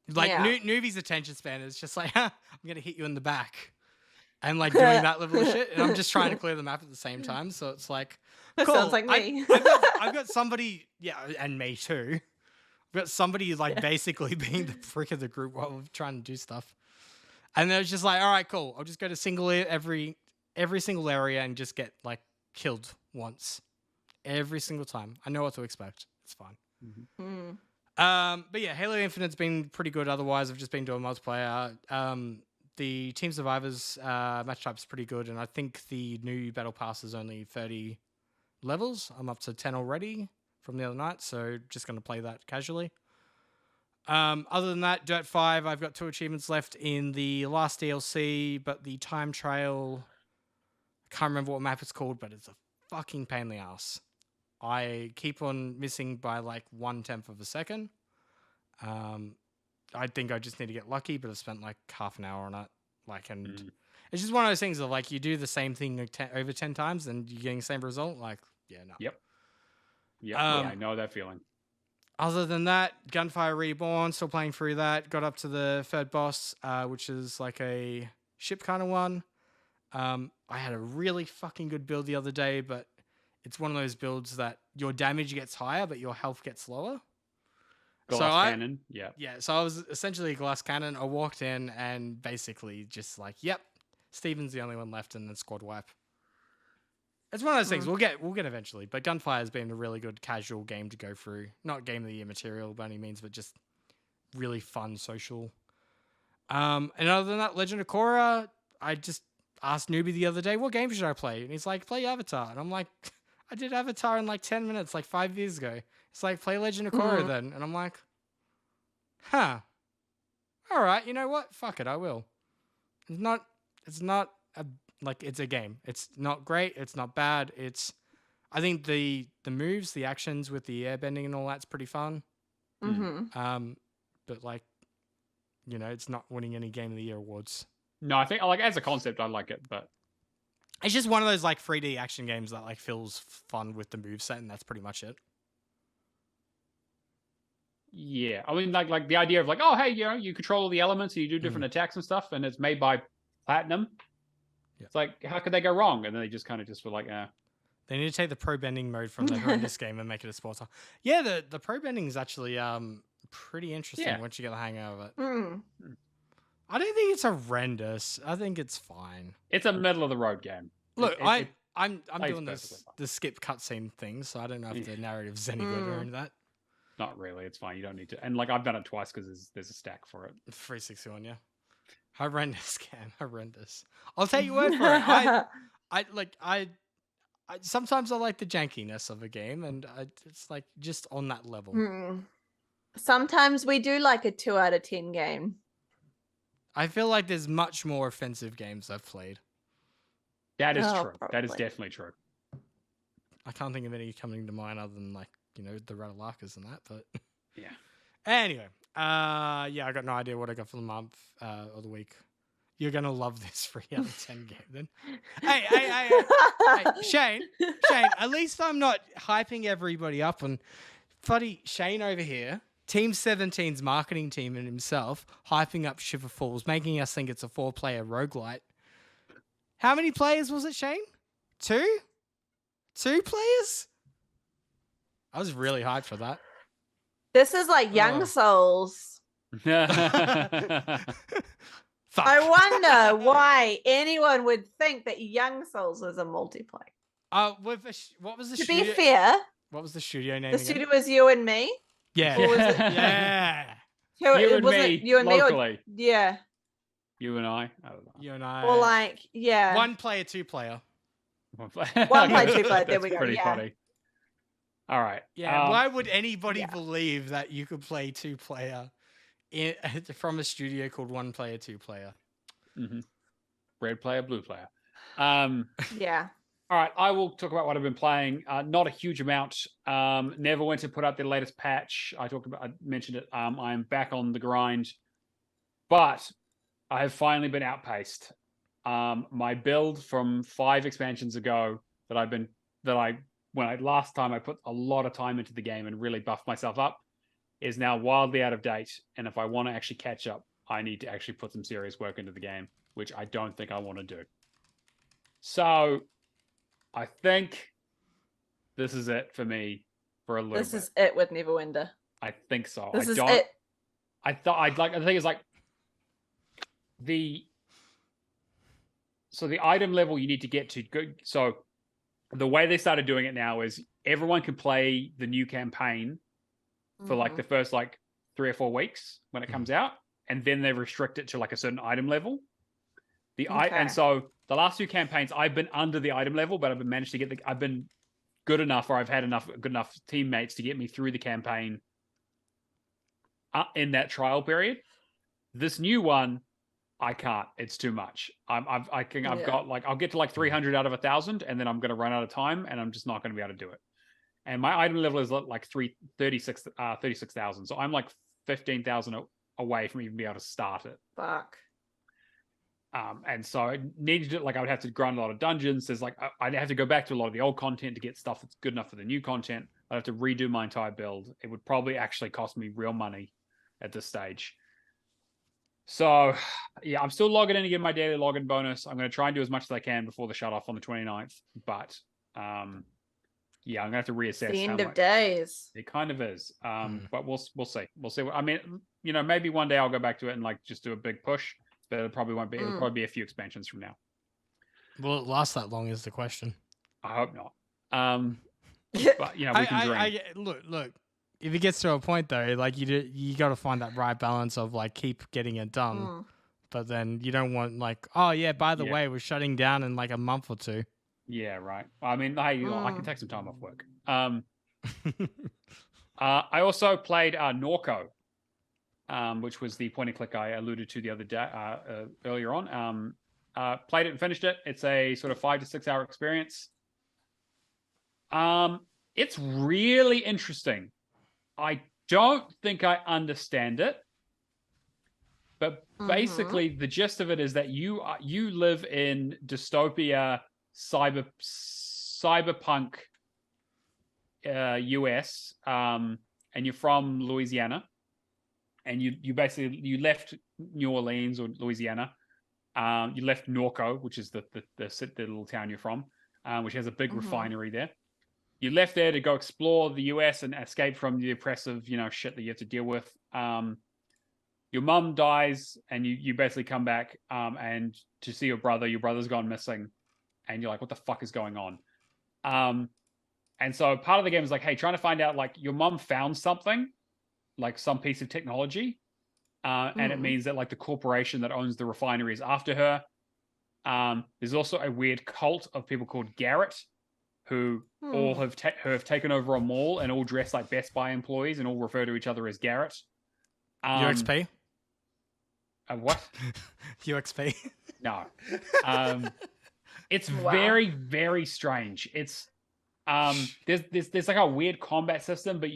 Newbie's attention span is just like, I'm gonna hit you in the back, and like doing that level of shit, and I'm just trying to clear the map at the same time, so it's like, cool. Sounds like me. I've got somebody, and me too. I've got somebody like basically being the prick of the group while we're trying to do stuff, and then it's just like, all right, cool. I'll just go to every single area and just get like killed once. Every single time. I know what to expect. It's fine. But yeah, Halo Infinite's been pretty good. Otherwise, I've just been doing multiplayer. The Team Survivors match type's pretty good, and I think the new Battle Pass is only 30 levels. I'm up to 10 already from the other night, so just going to play that casually. Other than that, Dirt 5, I've got 2 achievements left in the last DLC, but the time trail, I can't remember what map it's called, but it's a fucking pain in the ass. I keep on missing by like 1/10 of a second. I think I just need to get lucky, but I've spent like half an hour on it. And it's just one of those things of like you do the same thing over 10 times and you're getting the same result. Like, yeah, no. Yep. Yeah, I know that feeling. Other than that, Gunfire Reborn, still playing through that. Got up to the third boss, which is like a ship kind of one. I had a really fucking good build the other day, but it's one of those builds that your damage gets higher, but your health gets lower. Glass cannon, yeah. Yeah, so I was essentially a glass cannon. I walked in and basically just like, yep, Steven's the only one left, and then squad wipe. It's one of those things we'll get eventually. But Gunfire has been a really good casual game to go through. Not game of the year material by any means, but just really fun social. And other than that, Legend of Korra, I just asked Newbie the other day, what game should I play? And he's like, play Avatar. And I'm like, I did Avatar in like 10 minutes, like 5 years ago. It's like, play Legend of Korra then. And I'm like, huh. All right, you know what? Fuck it, I will. It's not it's a game. It's not great. It's not bad. I think the moves, the actions with the airbending and all that's pretty fun. But like, it's not winning any Game of the Year awards. No, I think like as a concept, I like it, but it's just one of those like 3D action games that like feels fun with the moveset, and that's pretty much it. Yeah, I mean, like the idea of like, oh, hey, you control all the elements and you do different attacks and stuff, and it's made by Platinum. Yeah. It's like, how could they go wrong? And then they just kind of just were like, They need to take the pro bending mode from the horrendous game and make it a sports. Yeah, the pro bending is actually pretty interesting once you get the hang of it. I don't think it's horrendous. I think it's fine. It's a middle of the road game. Look, I'm doing the skip cutscene thing, so I don't know if the narrative's any good or any of that. Not really. It's fine. You don't need to. And like I've done it twice because there's a stack for it. 361, yeah. Horrendous game. Horrendous. I'll take your word for it. I sometimes I like the jankiness of a game, and it's like just on that level. Sometimes we do like a 2 out of 10 game. I feel like there's much more offensive games I've played. That is true. Probably. That is definitely true. I can't think of any coming to mind other than like, the Radalakas and that, but yeah. Anyway, I got no idea what I got for the month or the week. You're gonna love this 3 out of 10 game then. Hey, Shane, at least I'm not hyping everybody up on buddy Shane over here. Team 17's marketing team and himself hyping up Shiver Falls, making us think it's a 4-player roguelite. How many players was it, Shane? 2? 2 players? I was really hyped for that. This is like Young Souls. I wonder why anyone would think that Young Souls is a multiplayer. What was the to studio? Be fair, what was the studio name? The studio was You and Me. Yeah. Or was it? Yeah. You and me. You and locally. me. Or, yeah. You and I don't know. You and I. Or like, yeah. 1 player, 2 player. 1 player, 2 player. There we go. Pretty funny. All right. Yeah. Why would anybody believe that you could play 2 player from a studio called 1 player, 2 player? Red player, blue player. Yeah. All right. I will talk about what I've been playing. Not a huge amount. Neverwinter put out their latest patch. I mentioned it. I'm back on the grind, but I have finally been outpaced. My build from 5 expansions ago last time I put a lot of time into the game and really buffed myself up, is now wildly out of date. And if I want to actually catch up, I need to actually put some serious work into the game, which I don't think I want to do. So I think this is it for me for a little bit. This is it with Neverwinter. I think so. This is it. I think it's like the item level you need to get to go. So the way they started doing it now is everyone can play the new campaign for like the first like 3 or 4 weeks when it comes out, and then they restrict it to like a certain item level. And so the last 2 campaigns I've been under the item level, but I've been managed to get I've been good enough, or I've had good enough teammates to get me through the campaign in that trial period. This new one, I can't. It's too much. I've got like, I'll get to like 300 out of 1,000, and then I'm going to run out of time, and I'm just not going to be able to do it. And my item level is like 36,000. So I'm like 15,000 away from even being able to start it. Fuck. And so I needed it. Like, I would have to grind a lot of dungeons. There's like, I'd have to go back to a lot of the old content to get stuff that's good enough for the new content. I'd have to redo my entire build. It would probably actually cost me real money at this stage. So, yeah, I'm still logging in to get my daily login bonus. I'm going to try and do as much as I can before the shut off on the 29th. But, yeah, I'm going to have to reassess. The end of days. It kind of is. But we'll see. We'll see. I mean, you know, maybe one day I'll go back to it and like just do a big push. But it probably won't be. It'll probably be a few expansions from now. Will it last that long is the question. I hope not. But, you know, we can dream. Look. If it gets to a point though, like you got to find that right balance of like keep getting it done, but then you don't want like, oh yeah, by the way, we're shutting down in like a month or 2. Yeah, right. I mean, hey, I can take some time off work. I also played Norco, which was the point and click I alluded to the other day earlier on. Played it and finished it. It's a sort of 5 to 6 hour experience. It's really interesting. I don't think I understand it, but basically the gist of it is that you live in dystopia, cyberpunk, US, and you're from Louisiana, and you basically left New Orleans or Louisiana, you left Norco, which is the little town you're from, which has a big refinery there. You left there to go explore the US and escape from the oppressive, you know, shit that you have to deal with. Your mum dies, and you basically come back and to see your brother. Your brother's gone missing, and you're like, what the fuck is going on? And so part of the game is like, hey, trying to find out, like, your mum found something, like some piece of technology, and it means that like the corporation that owns the refinery is after her. There's also a weird cult of people called Garrett, who all have taken over a mall and all dress like Best Buy employees and all refer to each other as Garrett. UXP? What? UXP? No. It's very, very strange. It's there's like a weird combat system, but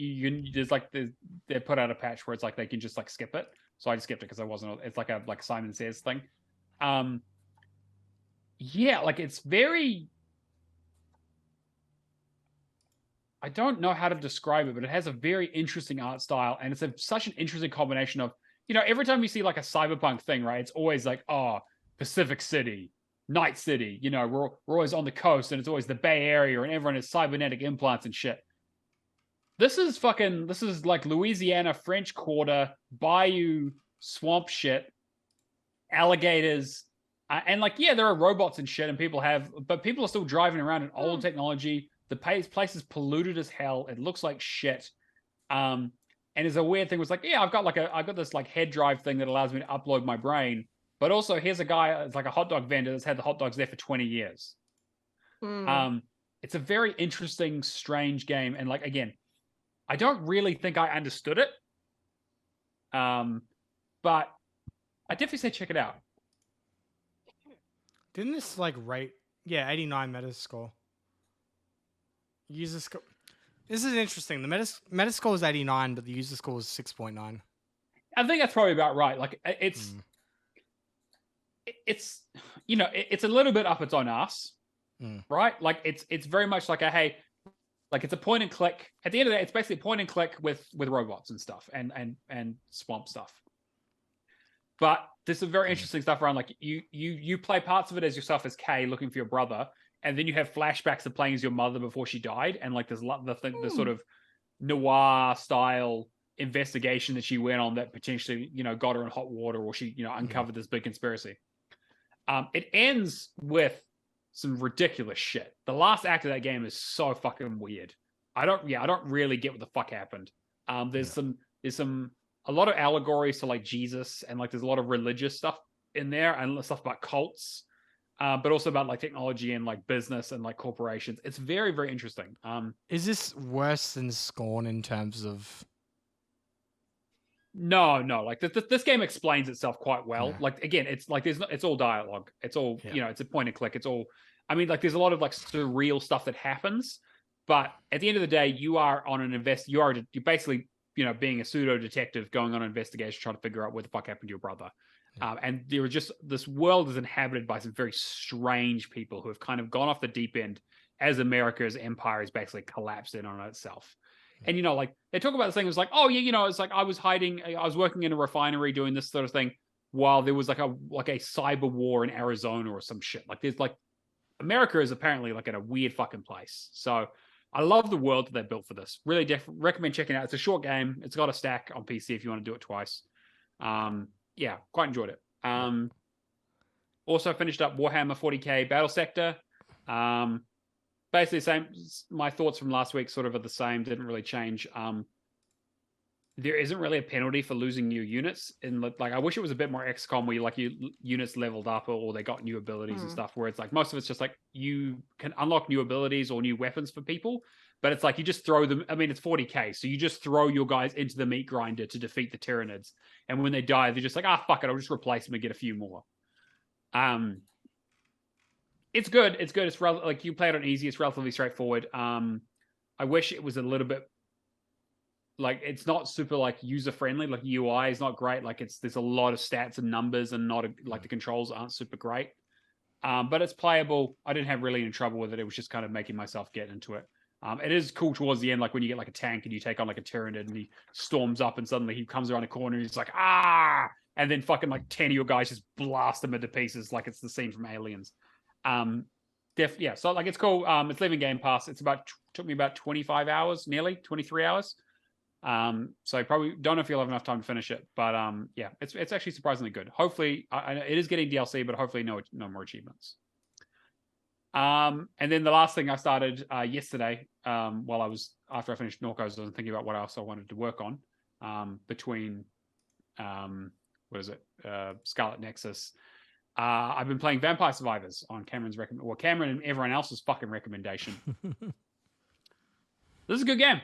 there's like they put out a patch where it's like they can just like skip it. So I just skipped it because I wasn't. It's like a Simon Says thing. Yeah, like it's very. I don't know how to describe it, but it has a very interesting art style, and it's such an interesting combination of, you know, every time you see like a cyberpunk thing, right? It's always like, oh, Pacific City, Night City, you know, we're always on the coast, and it's always the Bay Area, and everyone has cybernetic implants and shit. This is like Louisiana, French Quarter, bayou, swamp shit, alligators, and like, yeah, there are robots and shit, and people are still driving around in old technology. The place is polluted as hell. It looks like shit. And there's a weird thing. It was like, yeah, I've got this like head drive thing that allows me to upload my brain. But also, here's a guy, it's like a hot dog vendor that's had the hot dogs there for 20 years. It's a very interesting, strange game. And like, again, I don't really think I understood it. But I definitely say check it out. Didn't this like rate? Yeah, 89 Metascore. User score. This is interesting. The Metascore is 89, but the user score is 6.9. I think that's probably about right. Like it's you know, it's a little bit up its own ass, right? Like it's very much like hey, like it's a point and click. At the end of the day, it's basically a point and click with robots and stuff and swamp stuff. But there's some very interesting stuff around. Like you play parts of it as yourself as Kay looking for your brother. And then you have flashbacks of playing as your mother before she died, and like there's the sort of noir style investigation that she went on that potentially, you know, got her in hot water, or she, you know, uncovered this big conspiracy. It ends with some ridiculous shit. The last act of that game is so fucking weird. I don't really get what the fuck happened. There's a lot of allegories to like Jesus, and like there's a lot of religious stuff in there, and stuff about cults, but also about like technology and like business and like corporations. It's very, very interesting. Is this worse than Scorn in terms of? No, like this game explains itself quite well. Yeah. Like again, it's like it's all dialogue. It's all Yeah. it's a point and click. It's all. I mean, like there's a lot of like surreal stuff that happens, but at the end of the day, you are on an you're basically being a pseudo detective going on an investigation trying to figure out what the fuck happened to your brother. Yeah. And there are just this world is inhabited by some very strange people who have kind of gone off the deep end as America's empire has basically collapsed in on itself. And like they talk about this thing, it was like, oh yeah, it's like I was working in a refinery doing this sort of thing while there was like a cyber war in Arizona or some shit. Like there's like America is apparently like in a weird fucking place. So I love the world that they built for this. Really recommend checking it out. It's a short game. It's got a stack on PC if you want to do it twice. Yeah, quite enjoyed it. Also finished up Warhammer 40k Battle Sector. Basically same. My thoughts from last week sort of are the same. Didn't really change. There isn't really a penalty for losing new units. And like, I wish it was a bit more XCOM where your units leveled up or they got new abilities and stuff. Where it's like most of it's just like you can unlock new abilities or new weapons for people, but it's like you just throw them. I mean, it's 40k, so you just throw your guys into the meat grinder to defeat the Tyranids, and when they die, they're just like, fuck it, I'll just replace them and get a few more. It's good. It's good. It's like you play it on easy. It's relatively straightforward. I wish it was a little bit like it's not super like user friendly. Like UI is not great. Like there's a lot of stats and numbers and not like the controls aren't super great. But it's playable. I didn't have really any trouble with it. It was just kind of making myself get into it. It is cool towards the end, like when you get like a tank and you take on like a Tyranid and he storms up and suddenly he comes around a corner and he's like, and then fucking like 10 of your guys just blast him into pieces like it's the scene from Aliens. So like it's cool. It's leaving Game Pass. It's took me about 25 hours, nearly 23 hours. So I probably don't know if you'll have enough time to finish it, but yeah, it's actually surprisingly good. Hopefully, it is getting DLC, but hopefully no more achievements. And then the last thing I started yesterday, after I finished Norcos, I was thinking about what else I wanted to work on between Scarlet Nexus. I've been playing Vampire Survivors on Cameron and everyone else's fucking recommendation. This is a good game.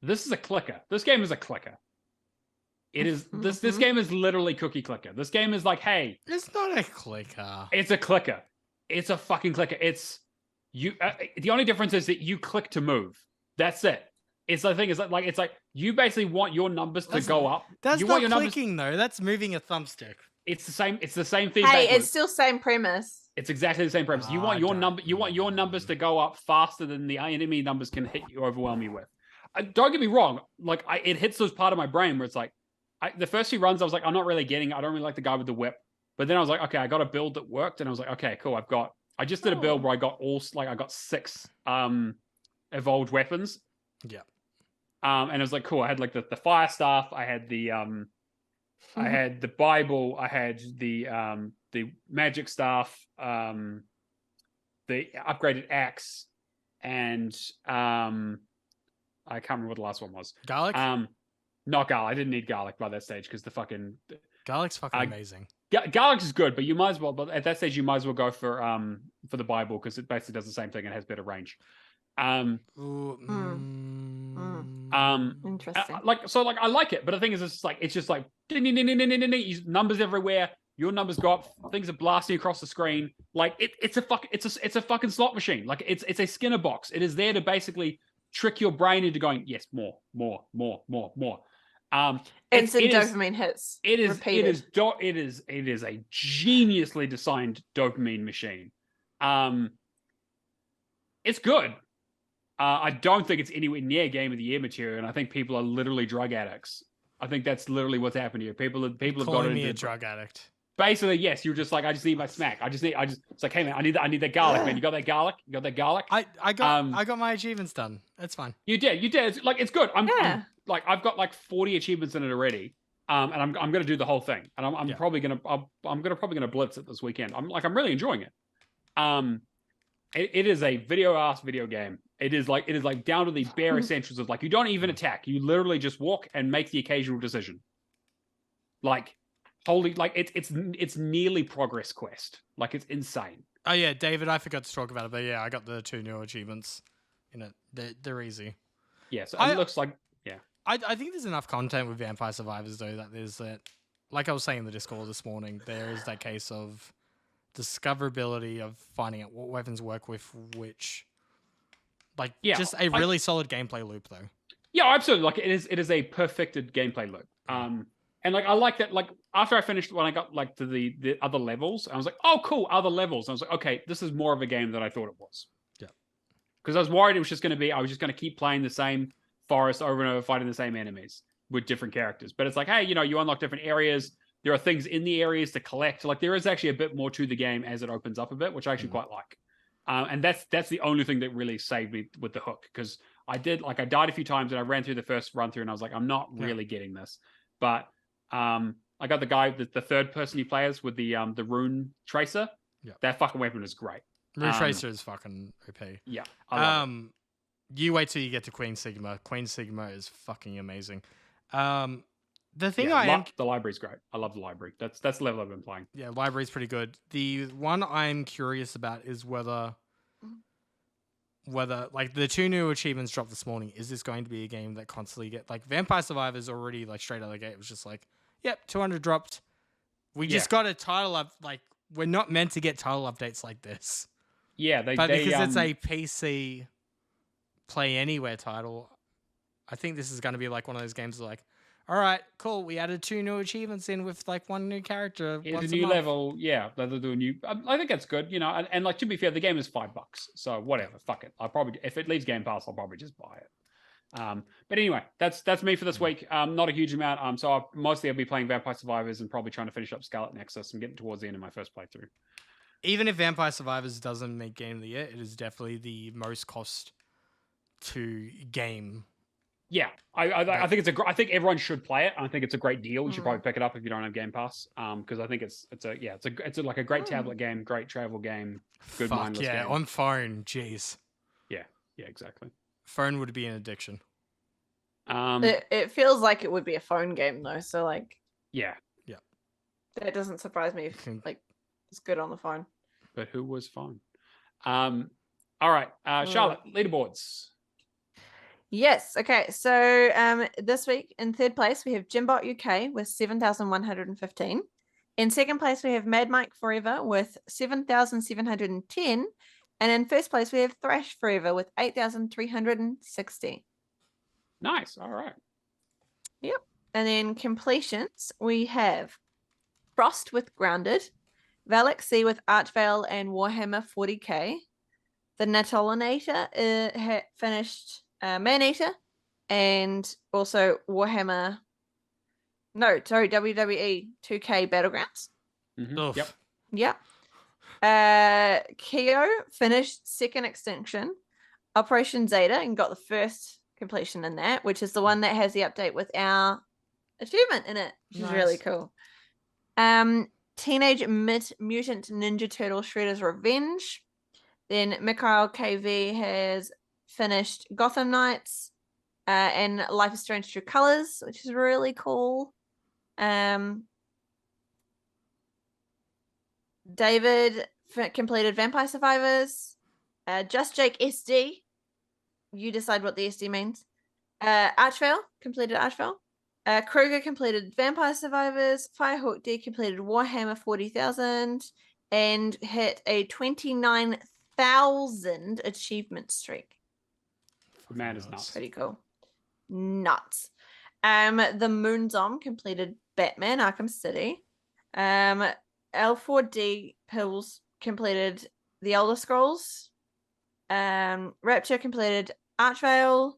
This is a clicker. This game is a clicker. It is this game is literally cookie clicker. This game is like, hey, it's not a clicker. It's a clicker. It's a fucking clicker. It's you. The only difference is that you click to move. That's it. It's the thing. It's like you basically want your numbers to go up. That's you not want your clicking though. That's moving a thumbstick. It's the same. It's the same thing. Hey, backwards. it's still same premise. It's exactly the same premise. You want your number. You want your numbers to go up faster than the enemy numbers can hit you, overwhelm you with. Don't get me wrong. Like it hits those part of my brain where it's like, the first few runs I was like, I'm not really getting it. I don't really like the guy with the whip. But then I was like, okay, I got a build that worked, and I was like, okay, cool. I just did a build where I got I got 6 evolved weapons. Yeah. And it was like, cool. I had like the fire staff. I had the I had the Bible. I had the magic staff. The upgraded axe, and I can't remember what the last one was. Garlic? Not garlic. I didn't need garlic by that stage because the fucking garlic's fucking amazing. Garlic is good, but you might as well. But at that stage, you might as well go for the Bible because it basically does the same thing and has better range. Interesting. I like it, but the thing is, it's just like numbers everywhere. Your numbers go up. Things are blasting across the screen. Like it's a fucking slot machine. Like it's a Skinner box. It is there to basically trick your brain into going, yes, more. Instant dopamine hits. It is a geniusly designed dopamine machine. It's good. I don't think it's anywhere near Game of the Year material, and I think people are literally drug addicts. I think that's literally what's happened here. People have got me a drug addict. Basically, yes. You're just like, I just need my smack. It's like, hey man, I need that garlic, man. You got that garlic? I got my achievements done. That's fine. You did. It's good. I've got like 40 achievements in it already. And I'm gonna do the whole thing. And I'm probably gonna blitz it this weekend. I'm really enjoying it. it is a video game. It is like down to the bare essentials of like you don't even attack. You literally just walk and make the occasional decision. Like holy, like it's nearly Progress Quest. Like it's insane. Oh yeah, David, I forgot to talk about it, but yeah, I got the 2 new achievements in it. They're easy. Yeah, so it looks like I think there's enough content with Vampire Survivors though that there's that, like I was saying in the Discord this morning, there is that case of discoverability of finding out what weapons work with which, like just a really solid gameplay loop though. Yeah, absolutely. Like it is a perfected gameplay loop. And like I like that. Like after I finished, when I got like to the other levels, I was like, oh cool, other levels. And I was like, okay, this is more of a game than I thought it was. Yeah, because I was worried it was just going to be I was just going to keep playing the same forest over and over, fighting the same enemies with different characters. But it's like, hey, you unlock different areas. There are things in the areas to collect. Like there is actually a bit more to the game as it opens up a bit, which I actually quite like. And that's the only thing that really saved me with the hook, because I died a few times and I ran through the first run through and I was like, I'm not really getting this. But I got the guy, the third person he plays with the rune tracer. Yeah, that fucking weapon is great. Rune tracer is fucking OP. Yeah, I love it. You wait till you get to Queen Sigma. Queen Sigma is fucking amazing. The thing the library's great. I love the library. That's the level I've been playing. Yeah, library's pretty good. The one I'm curious about is whether like the 2 new achievements dropped this morning, is this going to be a game that constantly get like Vampire Survivors already like straight out of the gate? It was just like, yep, 200 dropped. We just got a title up. Like we're not meant to get title updates like this. Yeah, because it's a PC play anywhere title, I think this is going to be like one of those games like, all right, cool, we added 2 new achievements in with like 1 new character. It's a new level. Yeah, they'll do a new. I think that's good, and like to be fair, the game is $5, so whatever, fuck it. I'll probably, if it leaves Game Pass, I'll probably just buy it. But anyway, that's me for this week. Not a huge amount. So I'll be playing Vampire Survivors and probably trying to finish up Scarlet Nexus and getting towards the end of my first playthrough. Even if Vampire Survivors doesn't make Game of the Year, it is definitely the most cost to game. Yeah, I think I think everyone should play it. I think it's a great deal. You should probably pick it up if you don't have Game Pass, because I think it's like a great tablet game, great travel game, good mindless game. On phone, jeez. Yeah, exactly. Phone would be an addiction. It feels like it would be a phone game though, so like yeah, that doesn't surprise me if like it's good on the phone. But who was phone? All right, Charlotte, leaderboards. Yes. Okay. So this week in third place we have Jimbot UK with 7,115. In second place we have Mad Mike Forever with 7,710, and in first place we have Thrash Forever with 8,360. Nice. All right. Yep. And then completions we have Frost with Grounded, Valexy with Archvale and Warhammer 40k. The Natolinator finished Maneater, and also WWE 2K Battlegrounds. Mm-hmm. Yep. Keo finished Second Extinction, Operation Zeta, and got the first completion in that, which is the one that has the update with our achievement in it, which is really cool. Teenage Mutant Ninja Turtle Shredder's Revenge. Then Mikhail KV has finished Gotham Knights and Life is Strange True Colors, which is really cool. David completed Vampire Survivors. Just Jake SD. You decide what the SD means. Archvale completed Archvale. Kruger completed Vampire Survivors. Firehawk D completed Warhammer 40,000 and hit a 29,000 achievement streak. Man is nuts. Pretty cool. Nuts. The Moonzom completed Batman Arkham City. L4D Pills completed The Elder Scrolls. Rapture completed Archvale.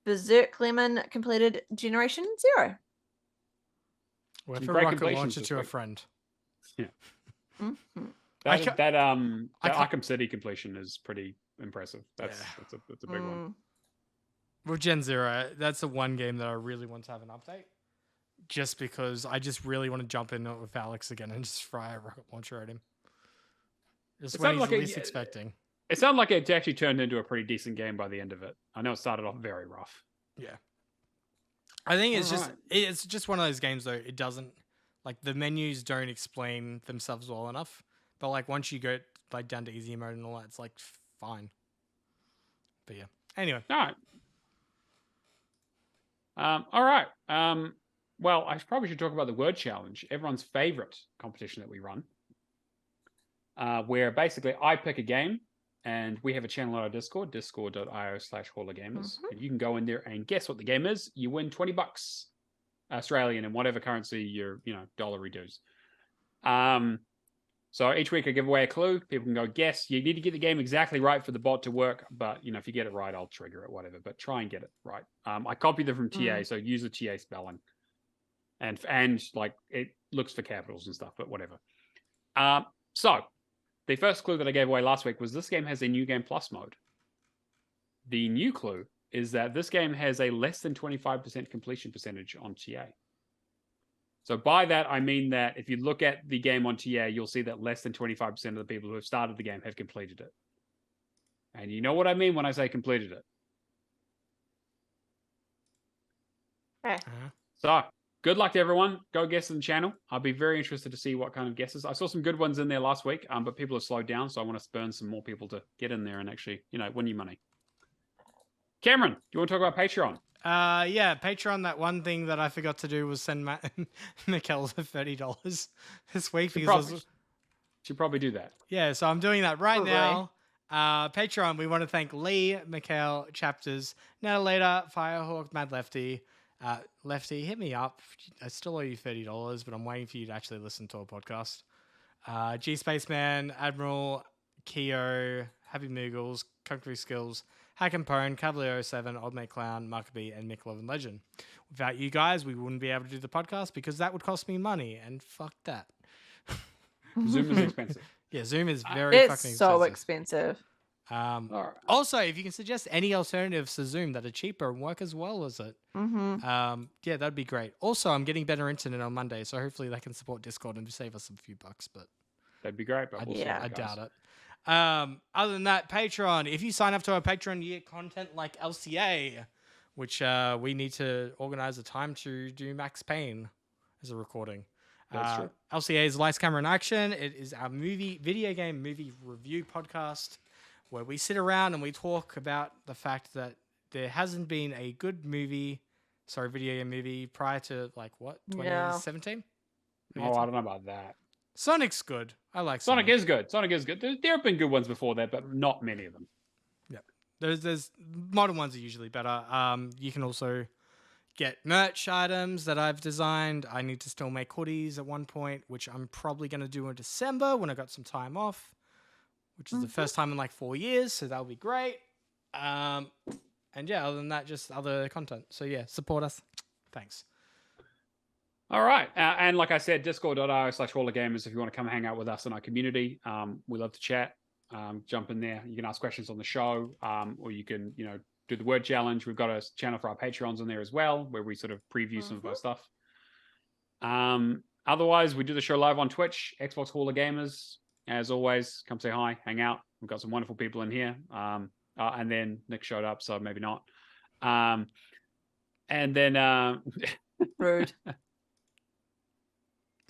Berserk Lemon completed Generation Zero. What if a rocket launcher to a friend? Yeah. Mm-hmm. That Arkham City completion is pretty impressive. That's a big one. With Gen Zero, that's the one game that I really want to have an update. Just because I just really want to jump in with Alex again and just fry a rocket launcher at him. Just when he's least expecting. It sounded like it actually turned into a pretty decent game by the end of it. I know it started off very rough. Yeah. I think it's Alright. it's just one of those games though. It doesn't like the menus don't explain themselves well enough. But like once you go like down to easy mode and all that, it's like fine. But yeah. Anyway. All right. Well, I probably should talk about the word challenge, everyone's favorite competition that we run. Where basically I pick a game and we have a channel on our Discord, discord.io/HallOfGamers. And you can go in there and guess what the game is. You win $20 Australian in whatever currency your, dollary dues. So each week I give away a clue. People can go guess. You need to get the game exactly right for the bot to work. But, if you get it right, I'll trigger it, whatever. But try and get it right. I copied them from TA, so use the TA spelling. And like, it looks for capitals and stuff, but whatever. So, the first clue that I gave away last week was this game has a New Game Plus mode. The new clue is that this game has a less than 25% completion percentage on TA. So by that, I mean that if you look at the game on TA, you'll see that less than 25% of the people who have started the game have completed it. And you know what I mean when I say completed it. Okay. So, good luck to everyone. Go guess in the channel. I'll be very interested to see what kind of guesses. I saw some good ones in there last week, but people have slowed down, so I want to spurn some more people to get in there and actually, win you money. Cameron, do you want to talk about Patreon? Yeah, Patreon. That one thing that I forgot to do was send Mikkel $30 this week Should probably do that. Yeah, so I'm doing that right now. Patreon. We want to thank Lee, Mikkel, Chapters, Natalator, Firehawk, Mad Lefty. Lefty, hit me up. I still owe you $30, but I'm waiting for you to actually listen to a podcast. G Spaceman, Admiral, Keo, Happy Moogles, Country Skills, Hack and Pone, Cavalier 07, Old Mate Clown, Markaby, and Mick Love and Legend. Without you guys, we wouldn't be able to do the podcast because that would cost me money, and fuck that. Zoom is expensive. Yeah, Zoom is very fucking expensive. It's so expensive. Right. Also, if you can suggest any alternatives to Zoom that are cheaper and work as well as it, yeah, that'd be great. Also, I'm getting better internet on Monday, so hopefully they can support Discord and save us a few bucks. But that'd be great. But I doubt it. Other than that, Patreon. If you sign up to our Patreon, you get content like LCA, which we need to organize a time to do Max Payne as a recording. That's true. LCA is Lights, Camera, and Action. It is our video game movie review podcast where we sit around and we talk about the fact that there hasn't been a good video game movie prior to 2017? Oh, I don't know about that. Sonic's good. I like Sonic. Is good. Sonic is good. There have been good ones before that, but not many of them. Yeah. There's modern ones are usually better. You can also get merch items that I've designed. I need to still make hoodies at one point, which I'm probably going to do in December when I got some time off, which is the first time in 4 years, so that'll be great. And yeah, other than that, just other content. So yeah, support us. Thanks. All right. And like I said, discord.io/HallOfGamers if you want to come hang out with us in our community. We love to chat. Jump in there. You can ask questions on the show, or you can, do the word challenge. We've got a channel for our Patreons on there as well, where we sort of preview some of our stuff. Otherwise, we do the show live on Twitch, Xbox Hall of Gamers. As always, come say hi, hang out. We've got some wonderful people in here. And then Nick showed up, so maybe not. And then... Rude.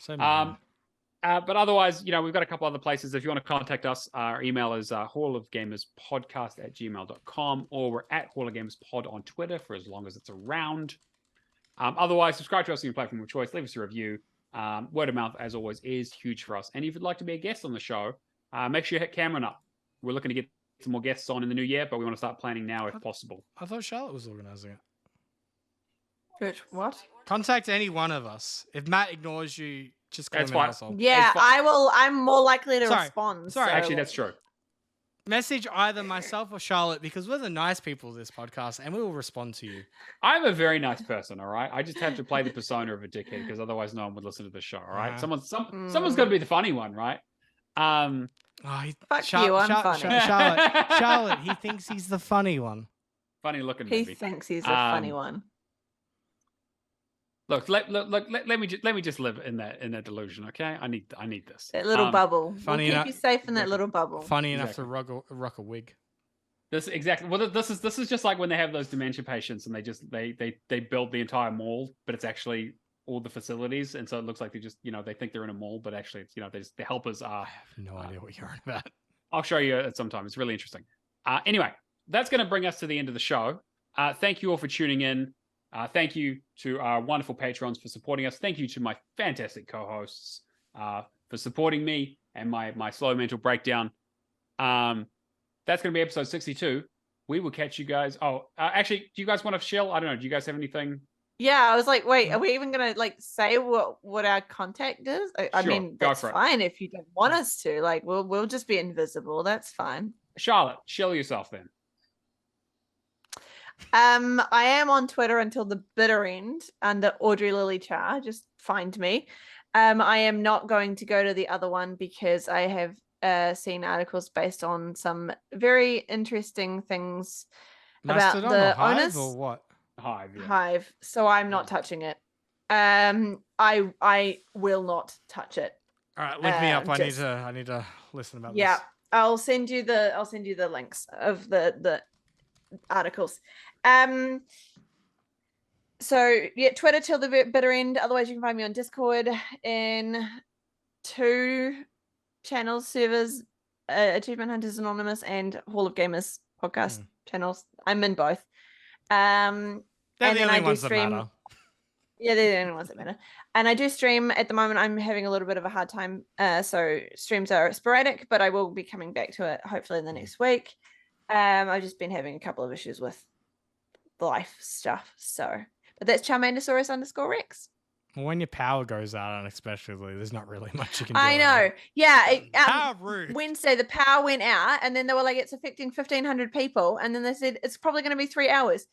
But otherwise, we've got a couple other places. If you want to contact us, our email is hallofgamerspodcast@gmail.com, or we're at Hall of Gamers Pod on Twitter for as long as it's around. Otherwise, subscribe to us on your platform of choice. Leave us a review. Word of mouth, as always, is huge for us. And if you'd like to be a guest on the show, make sure you hit Cameron up. We're looking to get some more guests on in the new year, but we want to start planning now if possible. I thought Charlotte was organizing it. Which, what? Contact any one of us. If Matt ignores you, just call him an asshole. Yeah, I will. I'm more likely to respond. Sorry. So. Actually, that's true. Message either myself or Charlotte because we're the nice people of this podcast and we will respond to you. I'm a very nice person, all right? I just have to play the persona of a dickhead because otherwise no one would listen to the show, all right? Someone's got to be the funny one, right? Fuck you, I'm funny. Charlotte, he thinks he's the funny one. Funny looking He maybe. thinks he's a funny one. Look, let me just live in that delusion, okay? I need this. That little bubble. funny We'll keep enough- you safe in that exactly. little bubble. Funny enough Exactly. to rock a wig. This exactly. Well, this is just like when they have those dementia patients and they build the entire mall, but it's actually all the facilities, and so it looks like they just they think they're in a mall, but actually it's the helpers are. I have no idea what you're on about. I'll show you at some time. It's really interesting. Anyway, that's going to bring us to the end of the show. Thank you all for tuning in. Thank you to our wonderful patrons for supporting us. Thank you to my fantastic co-hosts for supporting me and my slow mental breakdown. That's going to be episode 62. We will catch you guys. Oh, actually, do you guys want to chill? I don't know. Do you guys have anything? Yeah, I was like, wait, are we even gonna like say what our contact is? I Sure, mean, go that's for it. fine if you don't want us to. Like, we'll just be invisible. That's fine. Charlotte, chill yourself then. I am on Twitter until the bitter end under AudreyChar. Just find me. I am not going to go to the other one because I have seen articles based on some very interesting things about Mastodon the or Hive owners. or what? Hive. Yeah. Hive, so I'm not Yeah. touching it. I will not touch it. All right, link me up. I just- need to listen about Yeah, this. I'll send you the links of the articles. So yeah, Twitter till the bitter end. Otherwise, you can find me on Discord in 2 channels, servers, Achievement Hunters Anonymous and Hall of Gamers podcast channels. I'm in both. They're and the then only I do ones that stream. matter. Yeah, they're the only ones that matter. And I do stream at the moment. I'm having a little bit of a hard time. So streams are sporadic, but I will be coming back to it hopefully in the next week. I've just been having a couple of issues with life stuff. So, but that's Charmandosaurus_Rex. When your power goes out unexpectedly, there's not really much you can do. I about know. it. Yeah. How rude. Wednesday, the power went out, and then they were like, it's affecting 1,500 people. And then they said, it's probably going to be 3 hours.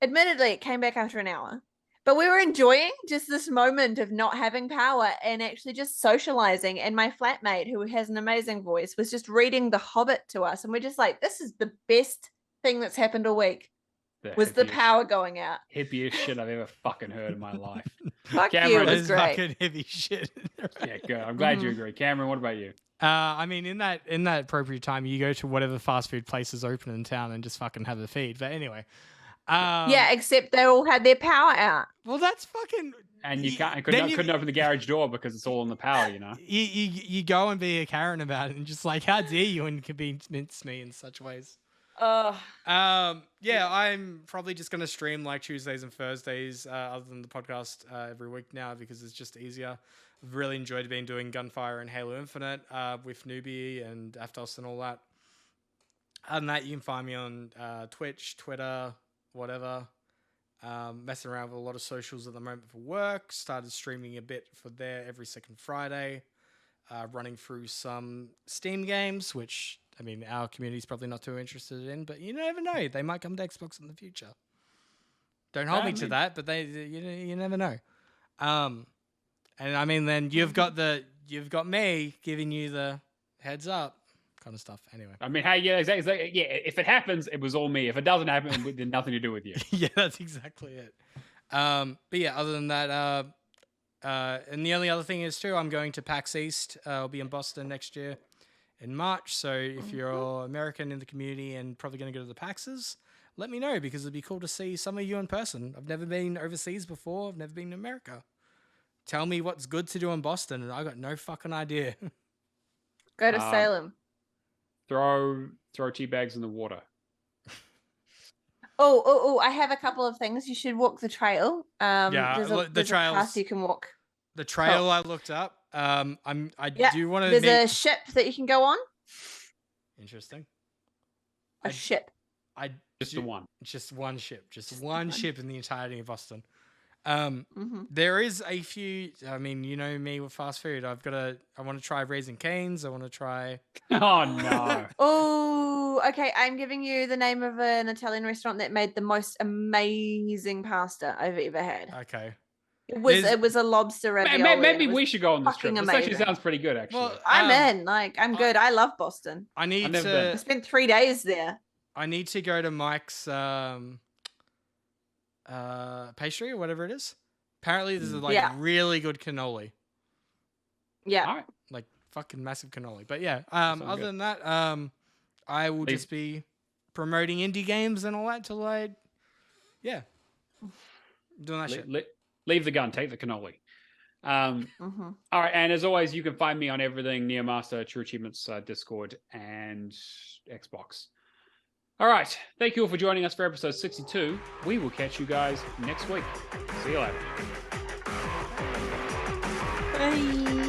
Admittedly, it came back after an hour. But we were enjoying just this moment of not having power and actually just socializing. And my flatmate, who has an amazing voice, was just reading The Hobbit to us. And we're just like, this is the best thing that's happened all week. Was the power going out. Hippiest shit I've ever fucking heard in my life. Fuck Cameron, you, it That was is great. fucking heavy shit. Yeah, good. I'm glad you agree. Cameron, what about you? I mean, in that appropriate time, you go to whatever fast food place is open in town and just fucking have the feed. But anyway, Yeah, except they all had their power out. well, that's fucking. And you can't then couldn't open the garage door because it's all on the power, You go and be a Karen about it and just like, how dare you inconvenience me in such ways. Yeah, I'm probably just gonna stream like Tuesdays and Thursdays, other than the podcast, every week now because it's just easier. I've really enjoyed doing Gunfire and Halo Infinite with Newbie and Aftos and all that. Other than that, you can find me on Twitch, Twitter, whatever. Messing around with a lot of socials at the moment for work. Started streaming a bit for there every second Friday. Running through some Steam games, which, I mean, our community's probably not too interested in, but you never know. They might come to Xbox in the future. Don't hold me to that, but you never know. And I mean, then you've got me giving you the heads up kind of stuff. Anyway. I mean, hey, yeah, exactly. Yeah, if it happens, it was all me. If it doesn't happen, it had nothing to do with you. Yeah, that's exactly it. But yeah, other than that, and the only other thing is too, I'm going to PAX East. I'll be in Boston next year in March. So if you're American in the community and probably going to go to the PAXs, let me know because it'd be cool to see some of you in person. I've never been overseas before. I've never been to America. Tell me what's good to do in Boston, and I got no fucking idea. Go to Salem. Throw tea bags in the water. Oh! I have a couple of things. You should walk the trail. Yeah, there's a path you can walk. The trail I looked up. I do want to. There's a ship that you can go on. Interesting. Ship. Just the one. Just one ship. Just one one. ship in the entirety of Boston. Mm-hmm. There is a few. I mean, you know me with fast food. I want to try Raising Cane's. I want to try. Oh no. Oh, okay. I'm giving you the name of an Italian restaurant that made the most amazing pasta I've ever had. Okay. It was a lobster ravioli. Maybe we should go on this trip. fucking This actually amazing. sounds pretty good, actually. Well, I'm in. Like, I'm good. I love Boston. I need never been. I to. spent 3 days there. I need to go to Mike's pastry or whatever it is. Apparently, this is like Yeah. really good cannoli. Yeah. All right. Like fucking massive cannoli. But yeah, sounds other good. than that, I will just be promoting indie games and all that till doing that shit. Leave the gun, take the cannoli. Mm-hmm. All right, and as always, you can find me on everything Neomaster, True Achievements, Discord, and Xbox. All right, thank you all for joining us for episode 62. We will catch you guys next week. See you later. Bye.